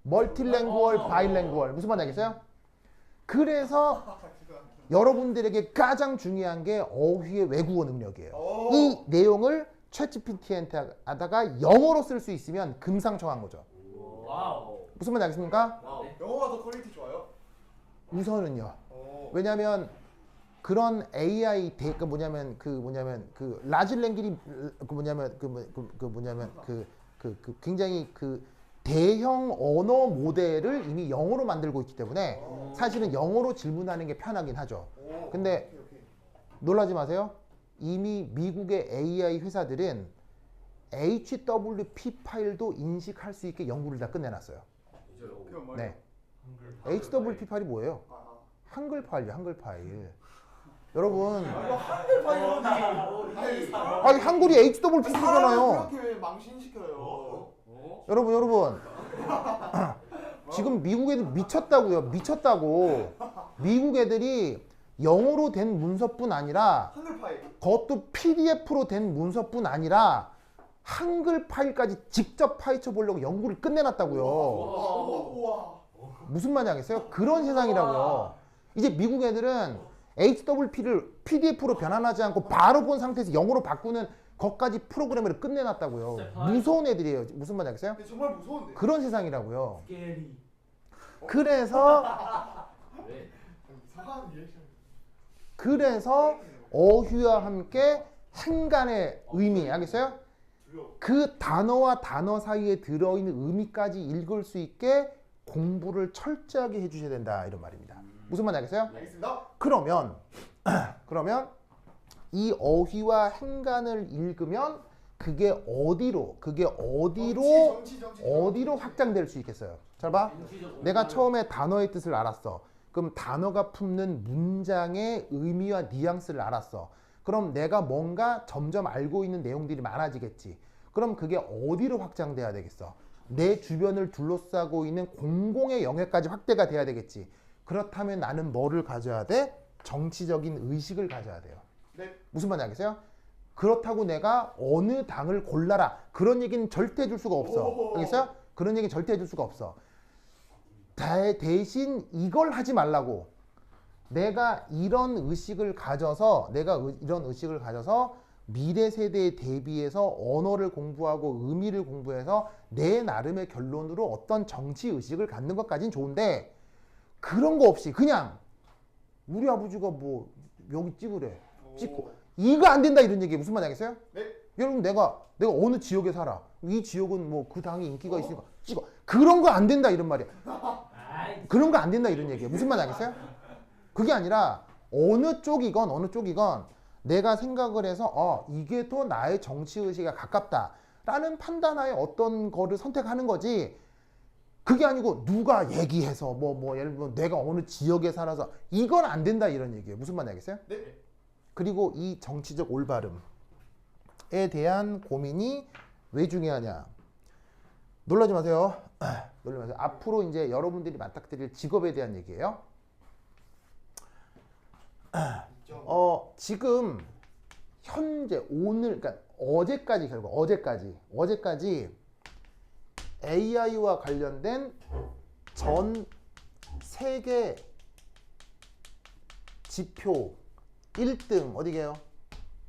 멀티랭구얼, 바이랭구얼. 무슨 말인지 알겠어요? 그래서 여러분들에게 가장 중요한 게 어휘의 외국어 능력이에요. 이 내용을 챗GPT한테 하다가 영어로 쓸 수 있으면 금상첨화인 거죠. 와우. 무슨 말인지 알겠습니까? 와우. 영어가 더 퀄리티 좋아요? 우선은요. 오. 왜냐하면 그런 AI 그 뭐냐면 그 라지 랭귀지 굉장히 그 대형 언어 모델을 이미 영어로 만들고 있기 때문에 사실은 영어로 질문하는 게 편하긴 하죠. 오. 근데 오케이. 놀라지 마세요. 이미 미국의 AI 회사들은 HWP 파일도 인식할 수 있게 연구를 다 끝내놨어요. 그건 뭐예요? 네. HWP 파일이 뭐예요? 한글 파일이요, 한글 파일. 여러분, 아니 한글이 HWP잖아요. 그렇게 왜 망신시켜요? 여러분. 지금 미국 애들 미쳤다고요. 미쳤다고. 미국 애들이 영어로 된 문서뿐 아니라 한글 파일. 그것도 PDF로 된 문서뿐 아니라 한글 파일까지 직접 파헤쳐 보려고 연구를 끝내놨다고요. 우와. 무슨 말인지 알겠어요? 그런 세상이라고요. 이제 미국 애들은 HWP를 PDF로 변환하지 않고 바로 본 상태에서 영어로 바꾸는 것까지 프로그램을 끝내놨다고요. 무서운 애들이에요. 무슨 말인지 알겠어요? 근데 정말 무서운데. 그런 세상이라고요. 스케리. 그래서 왜? 이상한 리액션. 그래서 어휘와 함께 행간의 의미 알겠어요? 두려워. 그 단어와 단어 사이에 들어있는 의미까지 읽을 수 있게 공부를 철저하게 해주셔야 된다 이런 말입니다. 무슨 말인지 알겠어요? 알겠습니다. 그러면 이 어휘와 행간을 읽으면 그게 어디로 어디로 확장될 수 있겠어요? 잘 봐. 내가 처음에 단어의 뜻을 알았어. 그럼 단어가 품는 문장의 의미와 뉘앙스를 알았어. 그럼 내가 뭔가 점점 알고 있는 내용들이 많아지겠지. 그럼 그게 어디로 확장돼야 되겠어? 내 주변을 둘러싸고 있는 공공의 영역까지 확대가 돼야 되겠지. 그렇다면 나는 뭐를 가져야 돼? 정치적인 의식을 가져야 돼요. 네. 무슨 말인지 알겠어요? 그렇다고 내가 어느 당을 골라라. 그런 얘기는 절대 해줄 수가 없어. 알겠어요? 그런 얘기는 절대 해줄 수가 없어. 대신 이걸 하지 말라고. 내가 이런 의식을 가져서 미래 세대에 대비해서 언어를 공부하고 의미를 공부해서 내 나름의 결론으로 어떤 정치 의식을 갖는 것까지는 좋은데 그런 거 없이 그냥 우리 아버지가 뭐 여기 찍으래. 찍고 이거 안 된다 이런 얘기 무슨 말인지 알겠어요? 네. 여러분 내가 어느 지역에 살아. 이 지역은 뭐 그 당이 인기가 있으니까 찍어. 그런 거 안 된다 이런 말이야. 그런 거 안 된다 이런 얘기예요. 무슨 말인지 알겠어요? 그게 아니라 어느 쪽이건 내가 생각을 해서 이게 더 나의 정치 의식에 가깝다라는 판단하에 어떤 거를 선택하는 거지. 그게 아니고 누가 얘기해서 뭐 예를 들면 내가 어느 지역에 살아서 이건 안 된다 이런 얘기예요. 무슨 말인지 알겠어요? 네. 그리고 이 정치적 올바름에 대한 고민이 왜 중요하냐? 놀라지 마세요. 놀라지 마세요. 앞으로 이제 여러분들이 맞닥뜨릴 직업에 대한 얘기예요. 지금 현재 오늘 그러니까 어제까지 AI와 관련된 전 세계 지표 1등 어디게요?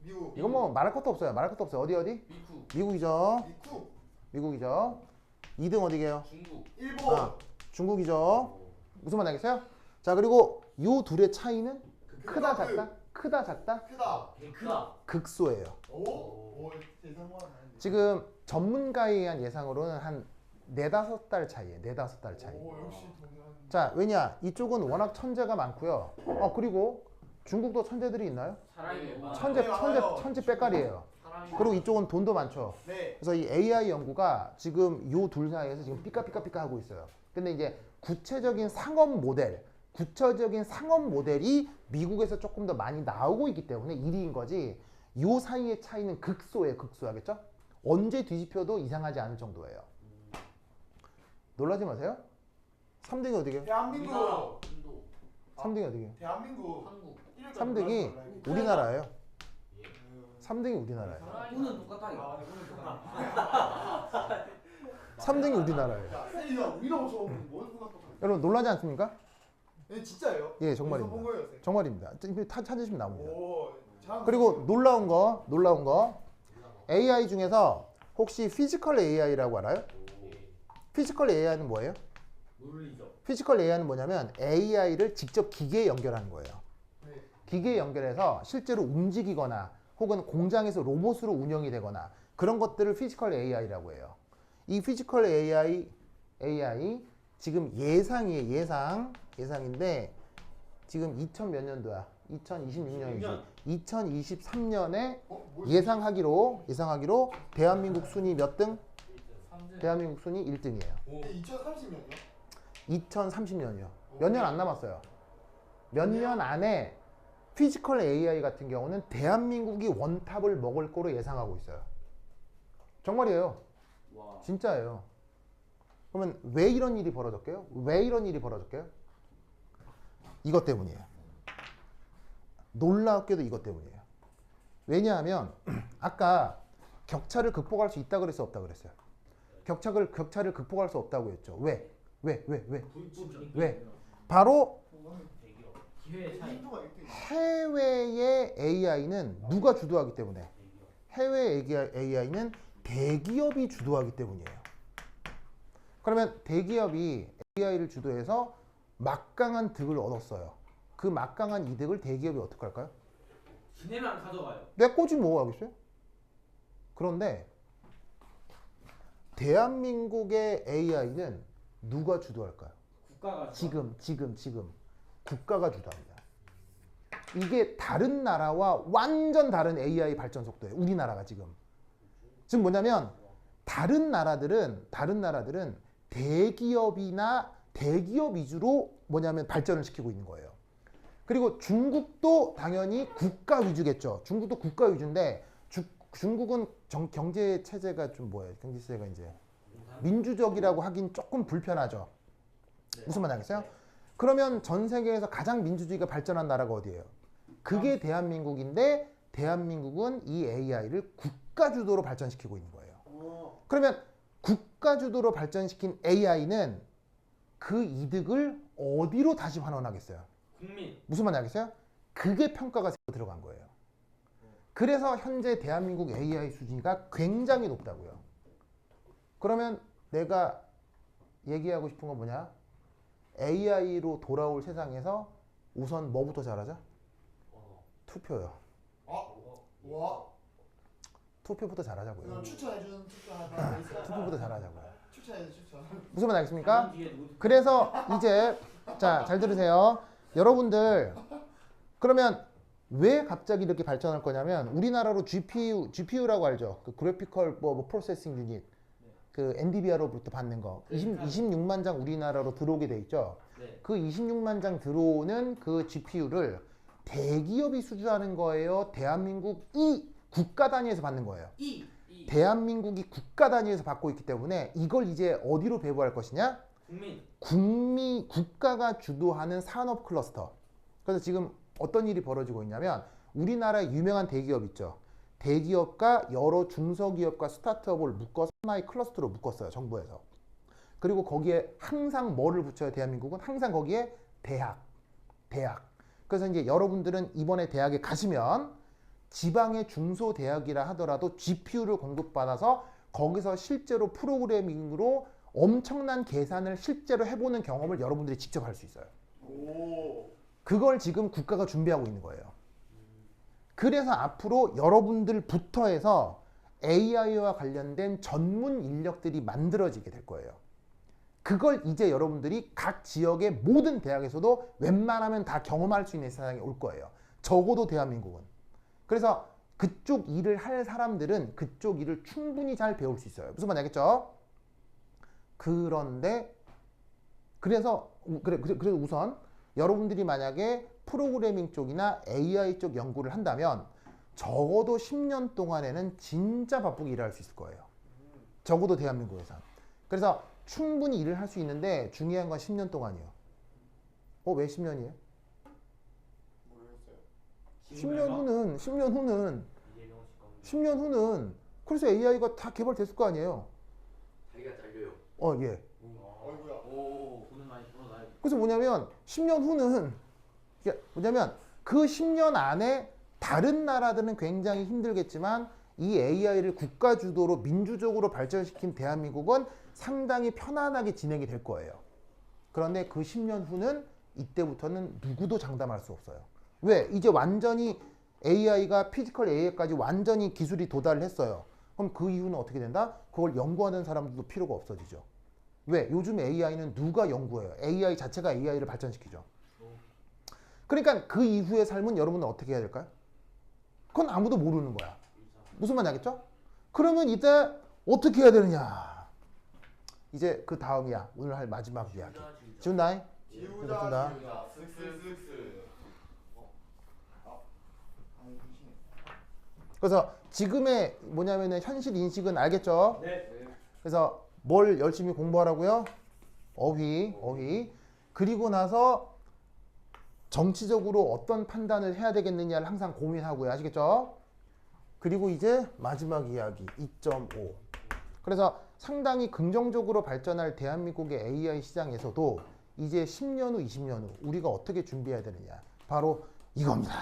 미국. 이건 뭐 말할 것도 없어요. 어디? 미국이죠. 미국이죠. 2등 어디게요? 중국. 일본. 중국이죠. 무슨 말 알겠어요? 자 그리고 요 둘의 차이는 크다 작다? 크다. 크다. 극소예요. 오. 예상만 하는데. 지금 전문가에 의한 예상으로는 한 4-5달 차이에요. 4-5달 차이. 오, 역시 동양. 자 왜냐 이쪽은 워낙 천재가 많고요. 그리고 중국도 천재들이 있나요? 사람이 천재 빼깔이에요. 그리고 이쪽은 돈도 많죠. 네. 그래서 이 AI 연구가 지금 요 둘 사이에서 지금 삐까삐까 하고 있어요. 근데 이제 구체적인 상업 모델이 미국에서 조금 더 많이 나오고 있기 때문에 1위인 거지. 요 사이의 차이는 극소예요. 알겠죠? 언제 뒤집혀도 이상하지 않을 정도예요. 놀라지 마세요. 3등이 어디게요? 대한민국. 3등이 어디예요? 대한민국 한국. 3등이 우리나라예요. 예. 3등이 우리나라예요. 운은 똑같다 이거. 아, 3등이 우리나라예요. 야, 쌤이가 우리나라 처음 뭘 보나 또. 여러분 놀라지 않습니까? 네, 진짜예요? 예, 어디서 본 정말입니다. 거예요, 쌤? 정말입니다. 찾으시면 나옵니다. 오, 참. 그리고 놀라운 거 AI 중에서 혹시 피지컬 AI라고 알아요? 피지컬 AI는 뭐예요? 논리죠. 피지컬 AI는 뭐냐면 AI를 직접 기계에 연결하는 거예요. 네. 기계에 연결해서 실제로 움직이거나 혹은 공장에서 로봇으로 운영이 되거나 그런 것들을 피지컬 AI라고 해요. 이 피지컬 AI 지금 예상인데 지금 2000 몇 년도야? 2026년이지. 2023년에 예상하기로 대한민국 순위 몇 등? 3등. 대한민국 순위 1등이에요. 2030년이요? 2030년이요. 몇 년 안 남았어요. 몇 년 안에 피지컬 AI 같은 경우는 대한민국이 원탑을 먹을 거로 예상하고 있어요. 정말이에요. 와. 진짜예요. 그러면 왜 이런 일이 벌어졌게요? 이것 때문이에요. 놀랍게도 이것 때문이에요. 왜냐하면 아까 격차를 극복할 수 있다 그랬어, 없다 그랬어요? 격차를 극복할 수 없다고 했죠. 왜? 바로 대기업. 기회의 차이. 인도가 1등. 해외의 AI는 누가 주도하기 때문에? 대기업. 해외 AI는 대기업이 주도하기 때문이에요. 그러면 대기업이 AI를 주도해서 막강한 득을 얻었어요. 그 막강한 이득을 대기업이 어떻게 할까요? 지네만 가져가요. 내 거지 뭐 하겠어요? 그런데 대한민국의 AI는 누가 주도할까요? 국가가 지금 국가가 주도합니다. 이게 다른 나라와 완전 다른 AI 발전 속도예요. 우리나라가 지금 뭐냐면 다른 나라들은 대기업 위주로 뭐냐면 발전을 시키고 있는 거예요. 그리고 중국도 당연히 국가 위주겠죠. 중국도 국가 위주인데 중국은 경제 체제가 좀 뭐예요? 경제 체제가 이제 민주적이라고 하긴 조금 불편하죠. 네. 무슨 말 하겠어요? 네. 그러면 전 세계에서 가장 민주주의가 발전한 나라가 어디예요? 그게 대한민국인데 대한민국은 이 AI를 국가 주도로 발전시키고 있는 거예요. 그러면 국가 주도로 발전시킨 AI는 그 이득을 어디로 다시 환원하겠어요? 국민. 무슨 말 하겠어요? 그게 평가가 들어간 거예요. 그래서 현재 대한민국 AI 수준이가 굉장히 높다고요. 그러면 내가 얘기하고 싶은 건 뭐냐? AI로 돌아올 세상에서 우선 뭐부터 잘하자? 투표요. 와. 투표부터 잘하자고요. 그럼 추천해주는 투표 하나 있어요? 투표부터 잘하자고요. 추천. 무슨 말 알겠습니까? 다른 뒤에 누구- 그래서 이제 자, 잘 들으세요. 여러분들 그러면 왜 갑자기 이렇게 발전할 거냐면 우리나라로 GPU라고 알죠? 그 그래피컬 프로세싱 유닛. 그 엔비디아로부터 받는 거. 26만 장 우리나라로 들어오게 돼 있죠. 네. 그 26만 장 들어오는 그 GPU를 대기업이 수주하는 거예요. 대한민국이 국가 단위에서 받는 거예요. 이. 대한민국이 국가 단위에서 받고 있기 때문에 이걸 이제 어디로 배부할 것이냐? 국가가 주도하는 산업 클러스터. 그래서 지금 어떤 일이 벌어지고 있냐면 우리나라의 유명한 대기업 있죠. 대기업과 여러 중소기업과 스타트업을 묶어서 하나의 클러스터로 묶었어요. 정부에서. 그리고 거기에 항상 뭐를 붙여요? 대한민국은 항상 거기에 대학. 그래서 이제 여러분들은 이번에 대학에 가시면 지방의 중소대학이라 하더라도 GPU를 공급받아서 거기서 실제로 프로그래밍으로 엄청난 계산을 실제로 해보는 경험을 여러분들이 직접 할 수 있어요. 오. 그걸 지금 국가가 준비하고 있는 거예요. 그래서 앞으로 여러분들부터 해서 AI와 관련된 전문 인력들이 만들어지게 될 거예요. 그걸 이제 여러분들이 각 지역의 모든 대학에서도 웬만하면 다 경험할 수 있는 세상에 올 거예요. 적어도 대한민국은. 그래서 그쪽 일을 할 사람들은 그쪽 일을 충분히 잘 배울 수 있어요. 무슨 말인지 알겠죠? 그런데 그래서 우선 여러분들이 만약에 프로그래밍 쪽이나 AI 쪽 연구를 한다면 적어도 10년 동안에는 진짜 바쁘게 일할 수 있을 거예요. 적어도 대한민국에서. 그래서 충분히 일을 할 수 있는데 중요한 건 10년 동안이요. 왜 10년이에요? 10년 후는 이재명 씨 겁니다. 10년 후는 그래서 AI가 다 개발됐을 거 아니에요. 자기가 잘려요. 예. 어이구야. 오, 돈은 많이 벌어놔요. 그래서 뭐냐면 10년 후는 이게 뭐냐면 그 10년 안에 다른 나라들은 굉장히 힘들겠지만 이 AI를 국가 주도로 민주적으로 발전시킨 대한민국은 상당히 편안하게 진행이 될 거예요. 그런데 그 10년 후는 이때부터는 누구도 장담할 수 없어요. 왜? 이제 완전히 AI가 피지컬 AI까지 완전히 기술이 도달을 했어요. 그럼 그 이후는 어떻게 된다? 그걸 연구하는 사람들도 필요가 없어지죠. 왜? 요즘 AI는 누가 연구해요? AI 자체가 AI를 발전시키죠. 그러니까 그 이후의 삶은 여러분은 어떻게 해야 될까요? 그건 아무도 모르는 거야. 무슨 말인지 알겠죠? 그러면 이때 어떻게 해야 되느냐? 이제 그 다음이야. 오늘 할 마지막 이야기. 지훈나이? 지우자 지우자 쓱쓱쓱쓱. 이시네. 그래서 지금의 뭐냐면은 현실 인식은 알겠죠? 네. 그래서 뭘 열심히 공부하라고요? 어휘. 그리고 나서 정치적으로 어떤 판단을 해야 되겠느냐를 항상 고민하고요. 아시겠죠? 그리고 이제 마지막 이야기 2.5. 그래서 상당히 긍정적으로 발전할 대한민국의 AI 시장에서도 이제 10년 후, 20년 후 우리가 어떻게 준비해야 되느냐. 바로 이겁니다.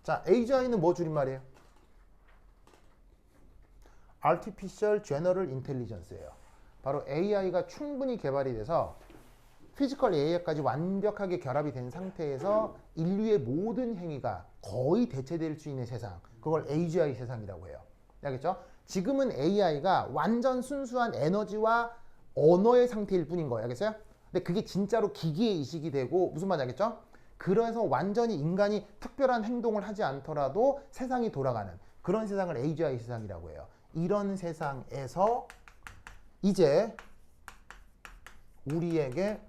자, AGI는 뭐 줄임말이에요? Artificial General Intelligence예요. 바로 AI가 충분히 개발이 돼서 피지컬 AI까지 완벽하게 결합이 된 상태에서 인류의 모든 행위가 거의 대체될 수 있는 세상, 그걸 AGI 세상이라고 해요. 알겠죠? 지금은 AI가 완전 순수한 에너지와 언어의 상태일 뿐인 거예요. 알겠어요? 근데 그게 진짜로 기기에 이식이 되고 무슨 말인지 알겠죠? 그래서 완전히 인간이 특별한 행동을 하지 않더라도 세상이 돌아가는 그런 세상을 AGI 세상이라고 해요. 이런 세상에서 이제 우리에게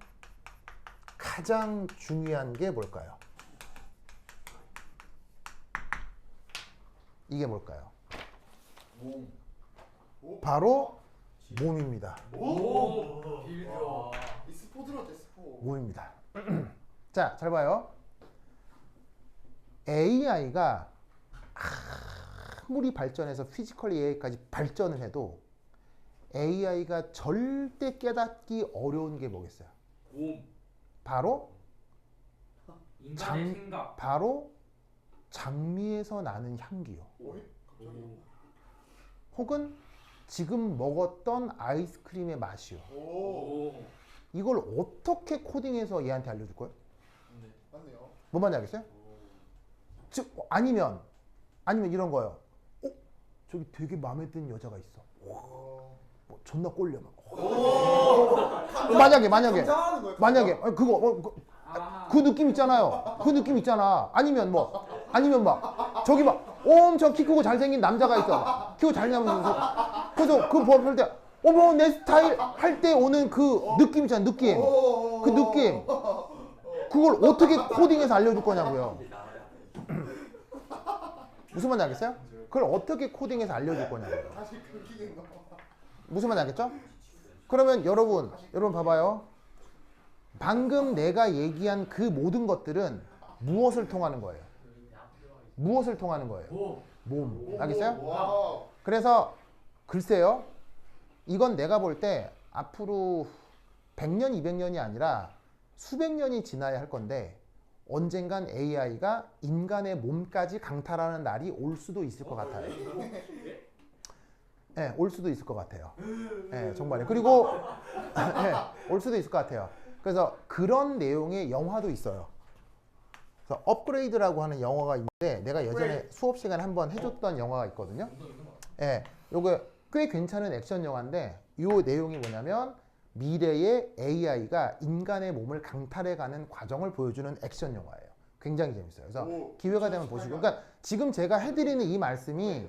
가장 중요한 게 뭘까요? 이게 뭘까요? 몸. 바로 몸입니다. 오. 빌드. 이 스포 들었대 스포. 몸입니다. 자, 잘 봐요. AI가 아무리 발전해서 피지컬 AI까지 발전을 해도 AI가 절대 깨닫기 어려운 게 뭐겠어요? 몸. 바로 인간의 생각. 바로 장미에서 나는 향기요. 어이? 갑자기. 혹은 지금 먹었던 아이스크림의 맛이요. 오. 이걸 어떻게 코딩해서 얘한테 알려줄 거예요? 맞네요. 뭔 말인지 알겠어요? 즉 아니면 이런 거예요. 저기 되게 마음에 드는 여자가 있어. 뭐 존나 꼴려 막. 만약에 상상하는 거야. 아니, 그거 그 느낌 있잖아요. 그 느낌 있잖아. 아니면 막 저기 막 엄청 키 크고 잘생긴 남자가 있어. 키고 잘생기면서 그래서 그 볼 때 어머 내 스타일 할 때 오는 그 느낌 있잖아. 느낌. 그 느낌. 그걸 어떻게 코딩해서 알려줄 거냐고요. 무슨 말인지 알겠어요? 그걸 어떻게 코딩해서 알려줄 거냐고요. 다시 긁히겠노. 무슨 말인지 알겠죠? 그러면 여러분 봐봐요. 방금 내가 얘기한 그 모든 것들은 무엇을 통하는 거예요? 무엇을 통하는 거예요? 몸. 알겠어요? 와. 그래서 글쎄요. 이건 내가 볼 때 앞으로 100년, 200년이 아니라 수백 년이 지나야 할 건데 언젠간 AI가 인간의 몸까지 강탈하는 날이 올 수도 있을 것 같아요. 네, 올 수도 있을 것 같아요. 네, 정말요. 그리고 네, 올 수도 있을 것 같아요. 그래서 그런 내용의 영화도 있어요. 그래서 업그레이드라고 하는 영화가 있는데 내가 예전에 수업 시간에 한번 해줬던 영화가 있거든요. 예, 요거 꽤 괜찮은 액션 영화인데 요 내용이 뭐냐면 미래의 AI가 인간의 몸을 강탈해가는 과정을 보여주는 액션 영화예요. 굉장히 재밌어요. 그래서 오, 기회가 되면 보시고, 그러니까 지금 제가 해드리는 이 말씀이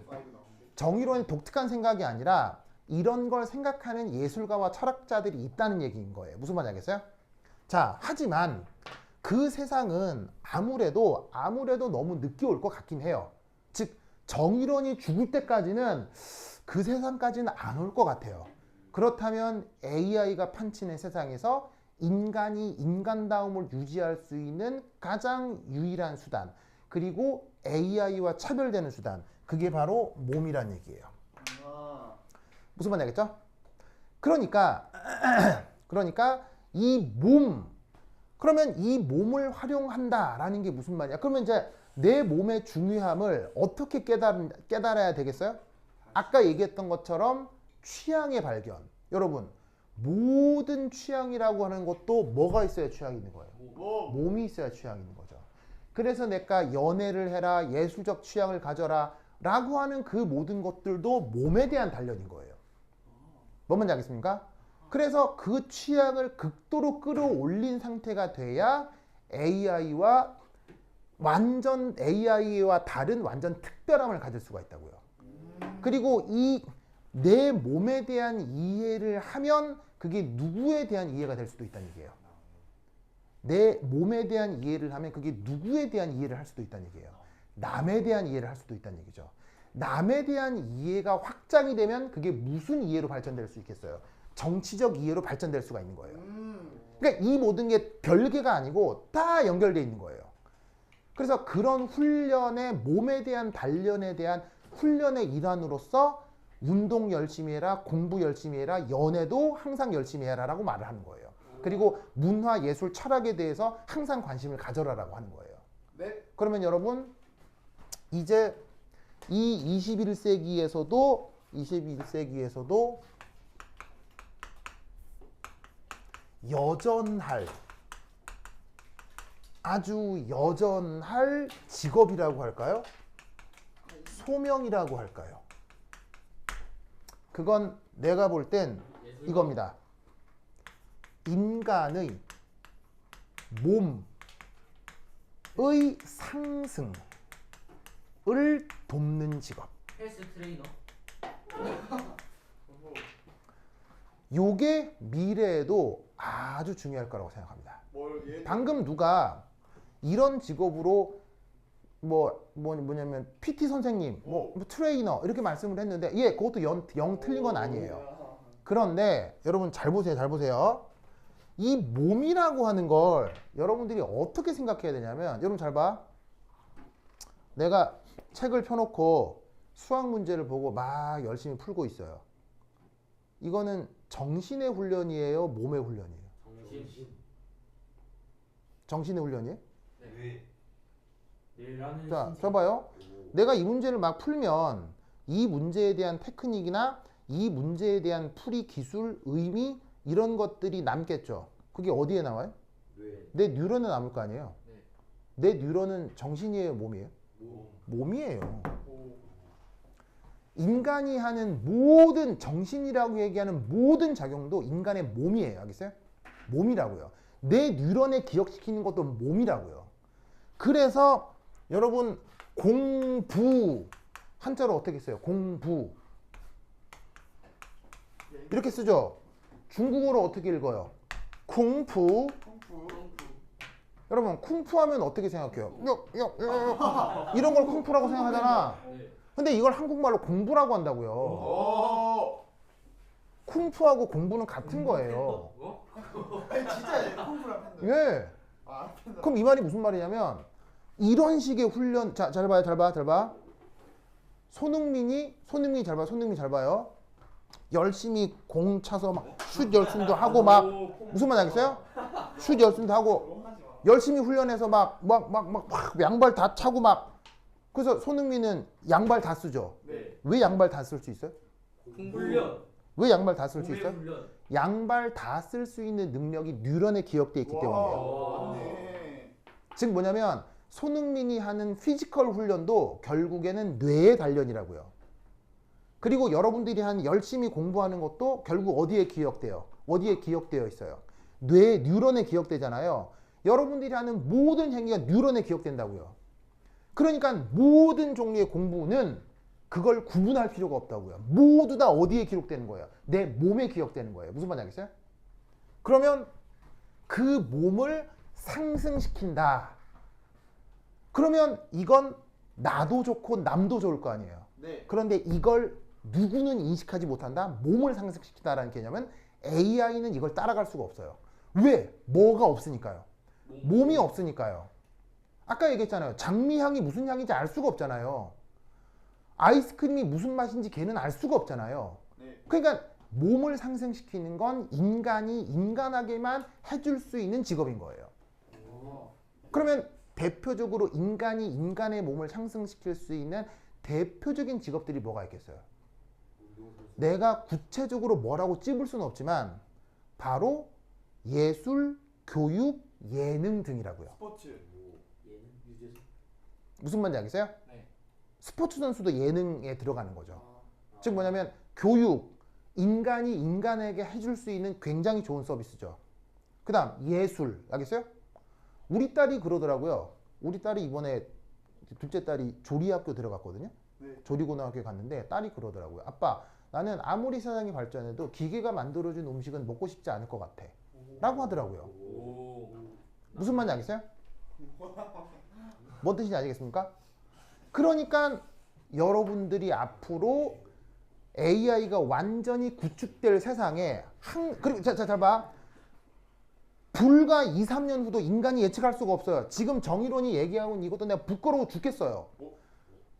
정의론의 독특한 생각이 아니라 이런 걸 생각하는 예술가와 철학자들이 있다는 얘기인 거예요. 무슨 말인지 알겠어요? 자, 하지만 그 세상은 아무래도 너무 늦게 올 것 같긴 해요. 즉 정의론이 죽을 때까지는 그 세상까지는 안 올 것 같아요. 그렇다면 AI가 판치는 세상에서 인간이 인간다움을 유지할 수 있는 가장 유일한 수단, 그리고 AI와 차별되는 수단, 그게 바로 몸이란 얘기예요. 아. 무슨 말인지 알겠죠? 그러니까 이 몸, 그러면 이 몸을 활용한다라는 게 무슨 말이야? 그러면 이제 내 몸의 중요함을 어떻게 깨달아야 되겠어요? 아까 얘기했던 것처럼 취향의 발견. 여러분, 모든 취향이라고 하는 것도 뭐가 있어야 취향이 있는 거예요? 몸이 있어야 취향이 있는 거죠. 그래서 내가 연애를 해라, 예술적 취향을 가져라 라고 하는 그 모든 것들도 몸에 대한 단련인 거예요. 뭔 말인지 알겠습니까? 그래서 그 취향을 극도로 끌어올린 상태가 돼야 AI와 다른 완전 특별함을 가질 수가 있다고요. 그리고 이 내 몸에 대한 이해를 하면 그게 누구에 대한 이해가 될 수도 있다는 얘기예요. 내 몸에 대한 이해를 하면 그게 누구에 대한 이해를 할 수도 있다는 얘기예요. 남에 대한 이해를 할 수도 있다는 얘기죠. 남에 대한 이해가 확장이 되면 그게 무슨 이해로 발전될 수 있겠어요? 정치적 이해로 발전될 수가 있는 거예요. 그러니까 이 모든 게 별개가 아니고 다 연결되어 있는 거예요. 그래서 그런 훈련의 몸에 대한 단련에 대한 훈련의 일환으로서 운동 열심히 해라, 공부 열심히 해라, 연애도 항상 열심히 해라 라고 말을 하는 거예요. 그리고 문화, 예술, 철학에 대해서 항상 관심을 가져라라고 하는 거예요. 네. 그러면 여러분 이제 이 21세기에서도 아주 여전할 직업이라고 할까요? 소명이라고 할까요? 그건 내가 볼 땐 이겁니다. 인간의 몸의 상승을 돕는 직업. 헬스 트레이너. 요게 미래에도 아주 중요할 거라고 생각합니다. 방금 누가 이런 직업으로 뭐냐면 PT 선생님, 뭐 트레이너 이렇게 말씀을 했는데 예, 그것도 영 틀린 건 아니에요. 그런데 여러분 잘 보세요. 이 몸이라고 하는 걸 여러분들이 어떻게 생각해야 되냐면, 여러분 잘 봐. 내가 책을 펴놓고 수학 문제를 보고 막 열심히 풀고 있어요. 이거는 정신의 훈련이에요, 몸의 훈련이에요? 정신의 훈련이에요? 뇌라는 자, 봐봐요. 내가 이 문제를 막 풀면 이 문제에 대한 테크닉이나 이 문제에 대한 풀이 기술, 의미 이런 것들이 남겠죠. 그게 어디에 나와요? 내 뉴런에 남을 거 아니에요. 내 뉴런은 정신이에요, 몸이에요? 몸이에요. 인간이 하는 모든, 정신이라고 얘기하는 모든 작용도 인간의 몸이에요. 알겠어요? 몸이라고요. 내 뉴런에 기억시키는 것도 몸이라고요. 그래서 여러분 공부 한자로 어떻게 써요? 공부 이렇게 쓰죠. 중국어로 어떻게 읽어요? 쿵푸. 여러분 쿵푸 하면 어떻게 생각해요? 이런 걸 쿵푸라고 생각하잖아. 근데 이걸 한국말로 공부라고 한다고요. 쿵푸하고 공부는 같은 거예요. 진짜 콩프랑 팬들. 예. 그럼 이 말이 무슨 말이냐면, 이런 식의 훈련, 자, 잘 봐. 손흥민이 잘 봐요. 열심히 공 차서 막 슛 열심히도 하고 막, 무슨 말 알겠어요? 슛 열심히도 하고, 열심히 훈련해서 막 양발 다 차고 막, 그래서 손흥민은 양발 다 쓰죠. 왜 양발 다 쓸 수 있어요? 훈련. 왜 양발 다 쓸 수 있어요? 훈련. 양발 다 쓸 수 있는 능력이 뉴런에 기억되어 있기 때문이에요. 즉 뭐냐면 손흥민이 하는 피지컬 훈련도 결국에는 뇌의 단련이라고요. 그리고 여러분들이 열심히 공부하는 것도 결국 어디에 기억돼요? 어디에 기억되어 있어요? 뉴런에 기억되잖아요. 여러분들이 하는 모든 행위가 뉴런에 기억된다고요. 그러니까 모든 종류의 공부는 그걸 구분할 필요가 없다고요. 모두 다 어디에 기록되는 거예요? 내 몸에 기억되는 거예요. 무슨 말인지 알겠어요? 그러면 그 몸을 상승시킨다. 그러면 이건 나도 좋고 남도 좋을 거 아니에요. 네. 그런데 이걸 누구는 인식하지 못한다? 몸을 상승시킨다라는 개념은 AI는 이걸 따라갈 수가 없어요. 왜? 뭐가 없으니까요. 몸이 없으니까요. 아까 얘기했잖아요. 장미향이 무슨 향인지 알 수가 없잖아요. 아이스크림이 무슨 맛인지 걔는 알 수가 없잖아요. 네. 그러니까 몸을 상승시키는 건 인간이 인간하게만 해줄 수 있는 직업인 거예요. 그러면 대표적으로 인간이 인간의 몸을 상승시킬 수 있는 대표적인 직업들이 뭐가 있겠어요? 내가 구체적으로 뭐라고 찝을 수는 없지만 바로 예술, 교육, 예능 등이라고요. 스포츠. 얘는 유재석. 무슨 말인지 알겠어요? 네. 스포츠 선수도 예능에 들어가는 거죠. 아. 즉 뭐냐면 교육, 인간이 인간에게 해줄 수 있는 굉장히 좋은 서비스죠. 그 다음 예술, 알겠어요? 우리 딸이 그러더라고요. 우리 딸이 이번에 둘째 딸이 조리학교 들어갔거든요. 네. 조리고등학교에 갔는데 딸이 그러더라고요. 아빠, 나는 아무리 세상이 발전해도 기계가 만들어준 음식은 먹고 싶지 않을 것 같아. 라고 하더라고요. 무슨 말인지 알겠어요? 뭔 뜻인지 아시겠습니까? 그러니까 여러분들이 앞으로 AI가 완전히 구축될 세상에 그리고 자 봐. 불과 2, 3년 후도 인간이 예측할 수가 없어요. 지금 정의론이 얘기하고 있는 이것도 내가 부끄러워 죽겠어요.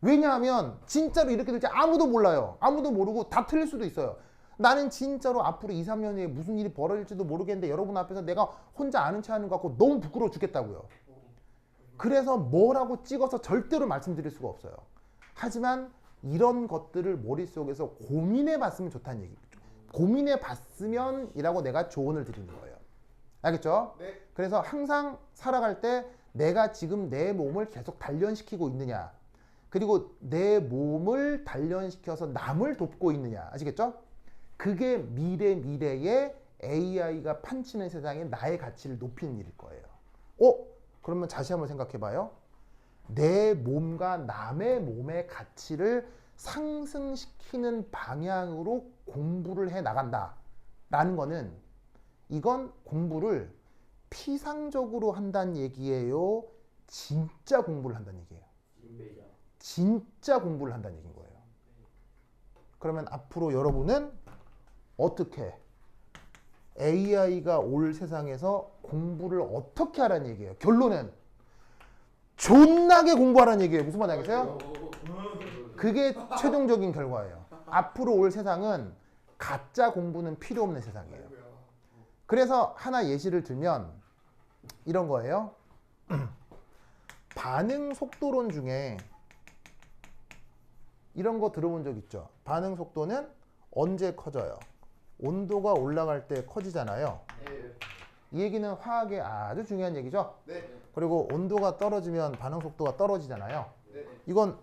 왜냐하면 진짜로 이렇게 될지 아무도 몰라요. 아무도 모르고 다 틀릴 수도 있어요. 나는 진짜로 앞으로 2, 3년 후에 무슨 일이 벌어질지도 모르겠는데 여러분 앞에서 내가 혼자 아는 체 하는 것 같고 너무 부끄러워 죽겠다고요. 그래서 뭐라고 찍어서 절대로 말씀드릴 수가 없어요. 하지만 이런 것들을 머릿속에서 고민해 봤으면 좋다는 얘기죠. 고민해 봤으면 이라고 내가 조언을 드리는 거예요. 알겠죠? 네. 그래서 항상 살아갈 때 내가 지금 내 몸을 계속 단련시키고 있느냐, 그리고 내 몸을 단련시켜서 남을 돕고 있느냐, 아시겠죠? 그게 미래에 AI가 판치는 세상에 나의 가치를 높이는 일일 거예요. 그러면 다시 한번 생각해 봐요. 내 몸과 남의 몸의 가치를 상승시키는 방향으로 공부를 해 나간다 라는 거는, 이건 공부를 피상적으로 한다는 얘기예요? 진짜 공부를 한다는 얘기예요? 인베이자. 진짜 공부를 한다는 얘기인 거예요. 그러면 앞으로 여러분은 어떻게 AI가 올 세상에서 공부를 어떻게 하라는 얘기예요? 결론은 존나게 공부하라는 얘기예요. 무슨 말인지 알겠어요? 그게 최종적인 결과예요. 앞으로 올 세상은 가짜 공부는 필요 없는 세상이에요. 그래서 하나 예시를 들면 이런 거예요. 반응 속도론 중에 이런 거 들어본 적 있죠? 반응 속도는 언제 커져요? 온도가 올라갈 때 커지잖아요. 네. 이 얘기는 화학의 아주 중요한 얘기죠. 네. 그리고 온도가 떨어지면 반응 속도가 떨어지잖아요. 네. 이건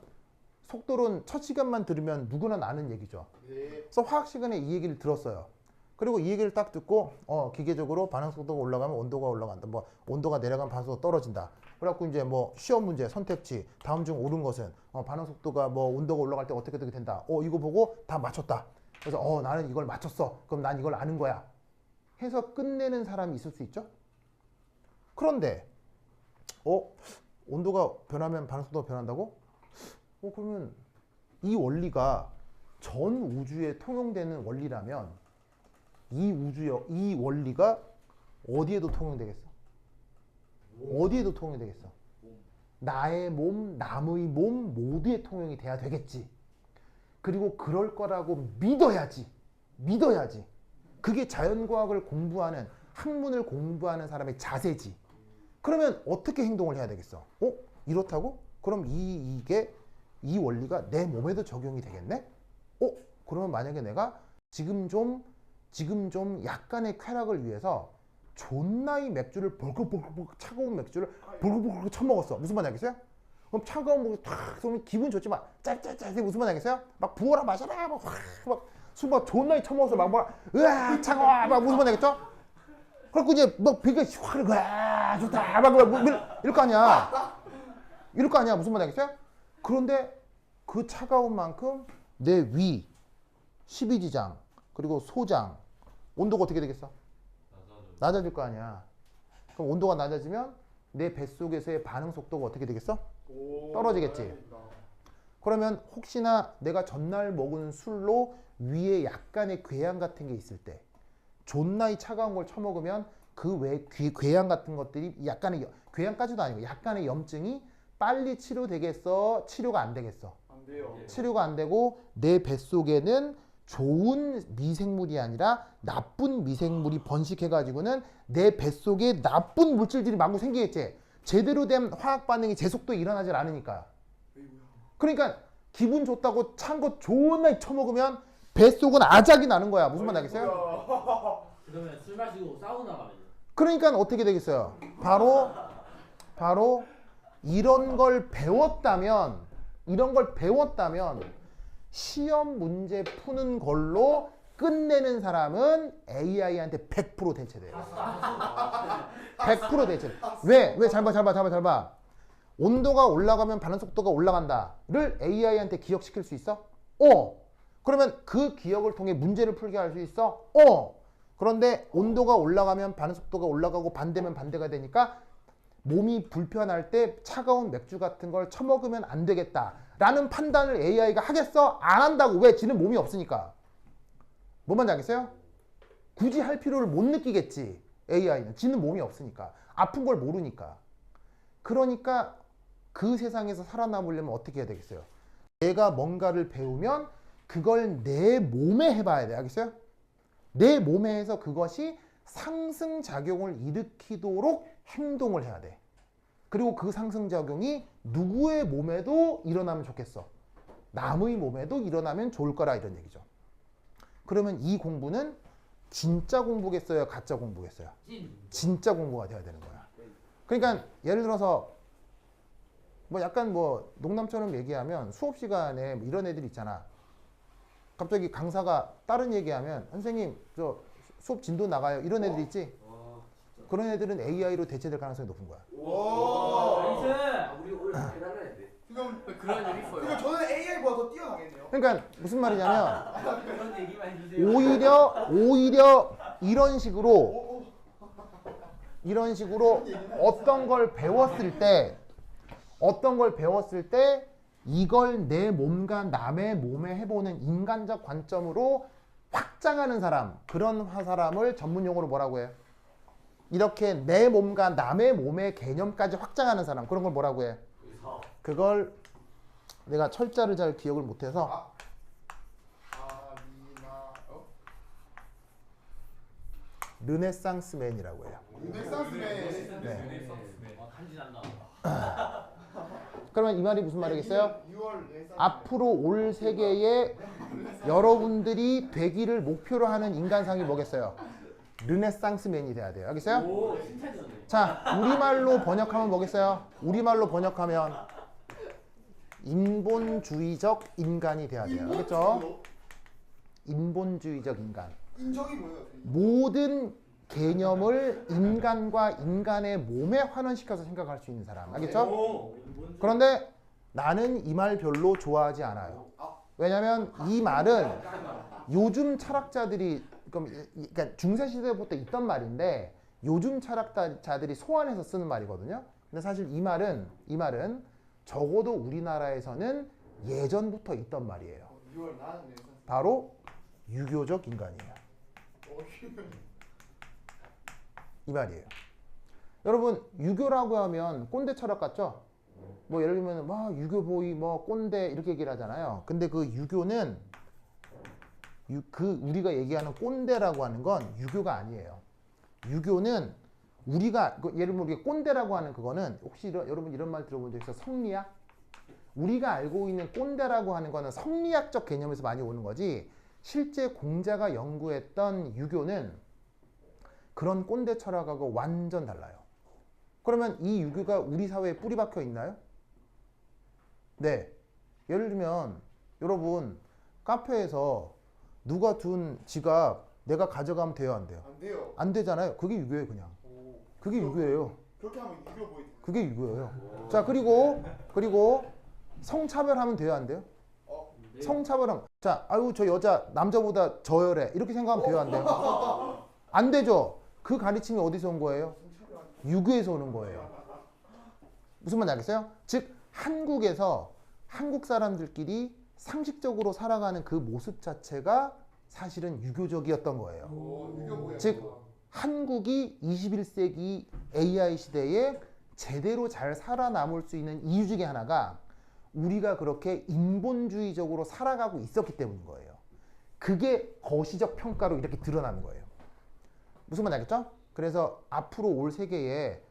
속도론 첫 시간만 들으면 누구나 아는 얘기죠. 네. 그래서 화학 시간에 이 얘기를 들었어요. 그리고 이 얘기를 딱 듣고 기계적으로 반응 속도가 올라가면 온도가 올라간다. 뭐 온도가 내려가면 반응 속도가 떨어진다. 그래갖고 이제 뭐 시험 문제 선택지 다음 중 옳은 것은 반응 속도가 뭐 온도가 올라갈 때 어떻게 된다. 이거 보고 다 맞췄다. 그래서 나는 이걸 맞췄어. 그럼 난 이걸 아는 거야. 해서 끝내는 사람이 있을 수 있죠. 그런데 온도가 변하면 반응 속도가 변한다고? 그러면 이 원리가 전 우주에 통용되는 원리라면 이 원리가 어디에도 통용되겠어? 어디에도 통용되겠어? 나의 몸, 남의 몸 모두에 통용이 돼야 되겠지. 그리고 그럴 거라고 믿어야지. 그게 자연과학을 공부하는, 학문을 공부하는 사람의 자세지. 그러면 어떻게 행동을 해야 되겠어? 이렇다고? 그럼 이 원리가 내 몸에도 적용이 되겠네? 그러면 만약에 내가 지금 좀 약간의 쾌락을 위해서 존나이 맥주를 벌컥벌컥 차가운 맥주를 벌컥벌컥 처먹었어. 무슨 말인지 알겠어요? 그럼 차가운 물이 탁 쏘면 기분 좋지만 짤짤짤 무슨 말인지 알겠어요? 막 부어라 마셔라 술 막 존나이 처먹어서 으아 차가워 막 무슨 말인지 알겠죠? 그래갖고 이제 막 비가 확 으아 좋다 막 이럴 거 아니야. 무슨 말인지 알겠어요? 그런데 그 차가운 만큼 내 위, 십이지장 그리고 소장 온도가 어떻게 되겠어? 낮아질 거 아니야. 그럼 온도가 낮아지면 내 뱃속에서의 반응 속도가 어떻게 되겠어? 떨어지겠지. 그러면 혹시나 내가 전날 먹은 술로 위에 약간의 궤양 같은 게 있을 때 존나이 차가운 걸 처먹으면 그 외 궤양 같은 것들이 약간의 궤양까지도 아니고 약간의 염증이 빨리 치료되겠어? 치료가 안 되겠어? 안 돼요. 치료가 안 되고 내 뱃속에는 좋은 미생물이 아니라 나쁜 미생물이 번식해가지고는 내 뱃속에 나쁜 물질들이 마구 생기겠지. 제대로 된 화학 반응이 제 속도에 일어나질 않으니까. 그러니까 기분 좋다고 찬 거 존나 처먹으면 뱃속은 아작이 나는 거야. 무슨 말 알겠어요? 그러면 술 마시고 사우나 가면 그러니까 어떻게 되겠어요? 바로 이런 걸 배웠다면 시험 문제 푸는 걸로 끝내는 사람은 AI한테 100% 대체돼요. 100% 대체. 왜? 잘 봐. 온도가 올라가면 반응 속도가 올라간다를 AI한테 기억시킬 수 있어? 그러면 그 기억을 통해 문제를 풀게 할 수 있어? 그런데 온도가 올라가면 반응 속도가 올라가고 반대면 반대가 되니까 몸이 불편할 때 차가운 맥주 같은 걸 처먹으면 안 되겠다라는 판단을 AI가 하겠어? 안 한다고. 왜? 지는 몸이 없으니까. 뭔 말인지 알겠어요? 굳이 할 필요를 못 느끼겠지. AI는. 지는 몸이 없으니까. 아픈 걸 모르니까. 그러니까 그 세상에서 살아남으려면 어떻게 해야 되겠어요? 내가 뭔가를 배우면 그걸 내 몸에 해봐야 돼. 알겠어요? 내 몸에 해서 그것이 상승작용을 일으키도록 행동을 해야 돼. 그리고 그 상승작용이 누구의 몸에도 일어나면 좋겠어. 남의 몸에도 일어나면 좋을 거라 이런 얘기죠. 그러면 이 공부는 진짜 공부겠어요? 가짜 공부겠어요? 진짜 공부가 돼야 되는 거야. 그러니까 예를 들어서 뭐 약간 뭐 농담처럼 얘기하면 수업 시간에 뭐 이런 애들 있잖아. 갑자기 강사가 다른 얘기하면 선생님 저 수업 진도 나가요. 이런 애들 있지? 그런 애들은 AI로 대체될 가능성이 높은 거야. 나이스. 우리 오늘 해달라 했는데. 지금 그런 얘기 있어요. 그러니까 저는 AI보다 더 뛰어나겠네요. 그러니까 무슨 말이냐면 그런 얘기만 해주세요. 오히려 이런 식으로 어떤 걸 배웠을 때 이걸 내 몸과 남의 몸에 해보는 인간적 관점으로 확장하는 사람, 그런 사람을 전문 용어로 뭐라고 해요? 이렇게 내 몸과 남의 몸의 개념까지 확장하는 사람, 그런 걸 뭐라고 해? 그걸 내가 철자를 잘 기억을 못해서 르네상스맨이라고 해요. 르네상스맨. 네. 간지난다. 그러면 이 말이 무슨 말이겠어요? 6월 르네상스맨. 앞으로 올 세계에 여러분들이 되기를 목표로 하는 인간상이 뭐겠어요? 르네상스맨이 돼야 돼요. 알겠어요? 오, 칭찬이었네. 자, 우리말로 번역하면 뭐겠어요? 우리말로 번역하면 인본주의적 인간이 돼야 돼요. 알겠죠? 인본주의적 인간. 인정이 뭐예요? 모든 개념을 인간과 인간의 몸에 환원시켜서 생각할 수 있는 사람. 알겠죠? 오, 그런데 나는 이 말 별로 좋아하지 않아요. 왜냐하면 이 말은 요즘 철학자들이 그러니까 중세시대부터 있던 말인데 요즘 철학자들이 소환해서 쓰는 말이거든요. 근데 사실 이 말은 적어도 우리나라에서는 예전부터 있던 말이에요. 6월 나는 르네상스맨. 바로 유교적 인간이에요. 이 말이에요. 여러분 유교라고 하면 꼰대 철학 같죠? 뭐 예를 들면 뭐 유교보이 뭐 꼰대 이렇게 얘기를 하잖아요. 근데 그 유교는 우리가 얘기하는 꼰대라고 하는 건 유교가 아니에요. 유교는 우리가 예를 들면 우리가 꼰대라고 하는 그거는 혹시 여러분 이런 말 들어본 적 있어요? 성리학? 우리가 알고 있는 꼰대라고 하는 거는 성리학적 개념에서 많이 오는 거지 실제 공자가 연구했던 유교는 그런 꼰대 철학하고 완전 달라요. 그러면 이 유교가 우리 사회에 뿌리 박혀 있나요? 네. 예를 들면 여러분 카페에서 누가 둔 지갑 내가 가져가면 돼요, 안 돼요? 안 돼요. 안 되잖아요. 그게 유교예요, 그냥. 오. 그게 유교예요. 그렇게 하면 유교 보이. 그게 유교예요. 자, 그리고 성차별하면 돼요, 안 돼요? 성차별하면 자, 아유 저 여자 남자보다 저열해 이렇게 생각하면 돼요, 안 돼요? 안 되죠. 그 가르침이 어디서 온 거예요? 유교에서 오는 거예요. 무슨 말인지 알겠어요? 즉 한국에서 한국 사람들끼리 상식적으로 살아가는 그 모습 자체가 사실은 유교적이었던 거예요. 오, 유교 보이. 즉 한국이 21세기 AI 시대에 제대로 잘 살아남을 수 있는 이유 중에 하나가 우리가 그렇게 인본주의적으로 살아가고 있었기 때문인 거예요. 그게 거시적 평가로 이렇게 드러나는 거예요. 무슨 말인지 알겠죠? 그래서 앞으로 올 세계에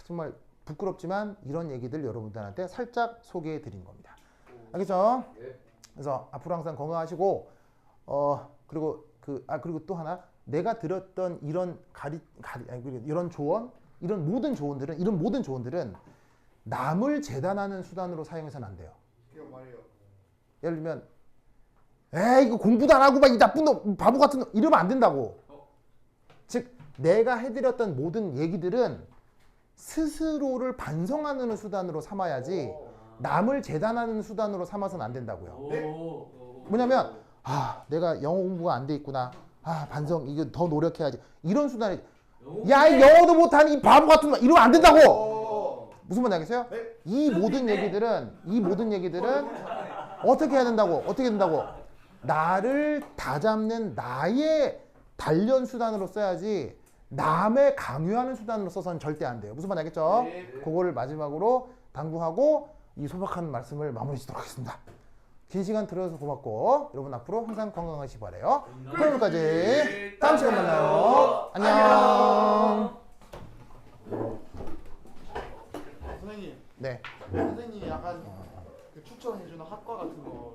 정말 부끄럽지만 이런 얘기들 여러분들한테 살짝 소개해 드린 겁니다. 알겠죠? 네. 그래서 앞으로 항상 건강하시고 그리고 또 하나 내가 들었던 이런 이런 조언 이런 모든 조언들은 남을 재단하는 수단으로 사용해서는 안 돼요. 그게 말이에요. 예를 들면 에이 이거 공부도 안 하고 막 이 나쁜 놈 바보 같은 놈 이러면 안 된다고. 즉 내가 해드렸던 모든 얘기들은 스스로를 반성하는 수단으로 삼아야지 남을 재단하는 수단으로 삼아서는 안 된다고요. 뭐냐면 내가 영어 공부가 안 돼 있구나. 반성 이거 더 노력해야지. 이런 수단이 야 이 영어도 못하는 이 바보 같은 놈 이러면 안 된다고. 무슨 말인지 알겠어요? 네. 이 모든 얘기들은 어떻게 해야 된다고? 어떻게 된다고? 나를 다잡는 나의 단련 수단으로 써야지 남의 강요하는 수단으로 써서는 절대 안 돼요. 무슨 말인지 알겠죠? 네. 그거를 마지막으로 당부하고 이 소박한 말씀을 마무리 짓도록 하겠습니다. 긴 시간 들어줘서 고맙고 여러분 앞으로 항상 건강하시기 바라요. 그러면까지 다음 시간 만나요. 안녕. 선생님, 네. 선생님이 약간 그 추천해주는 학과 같은 거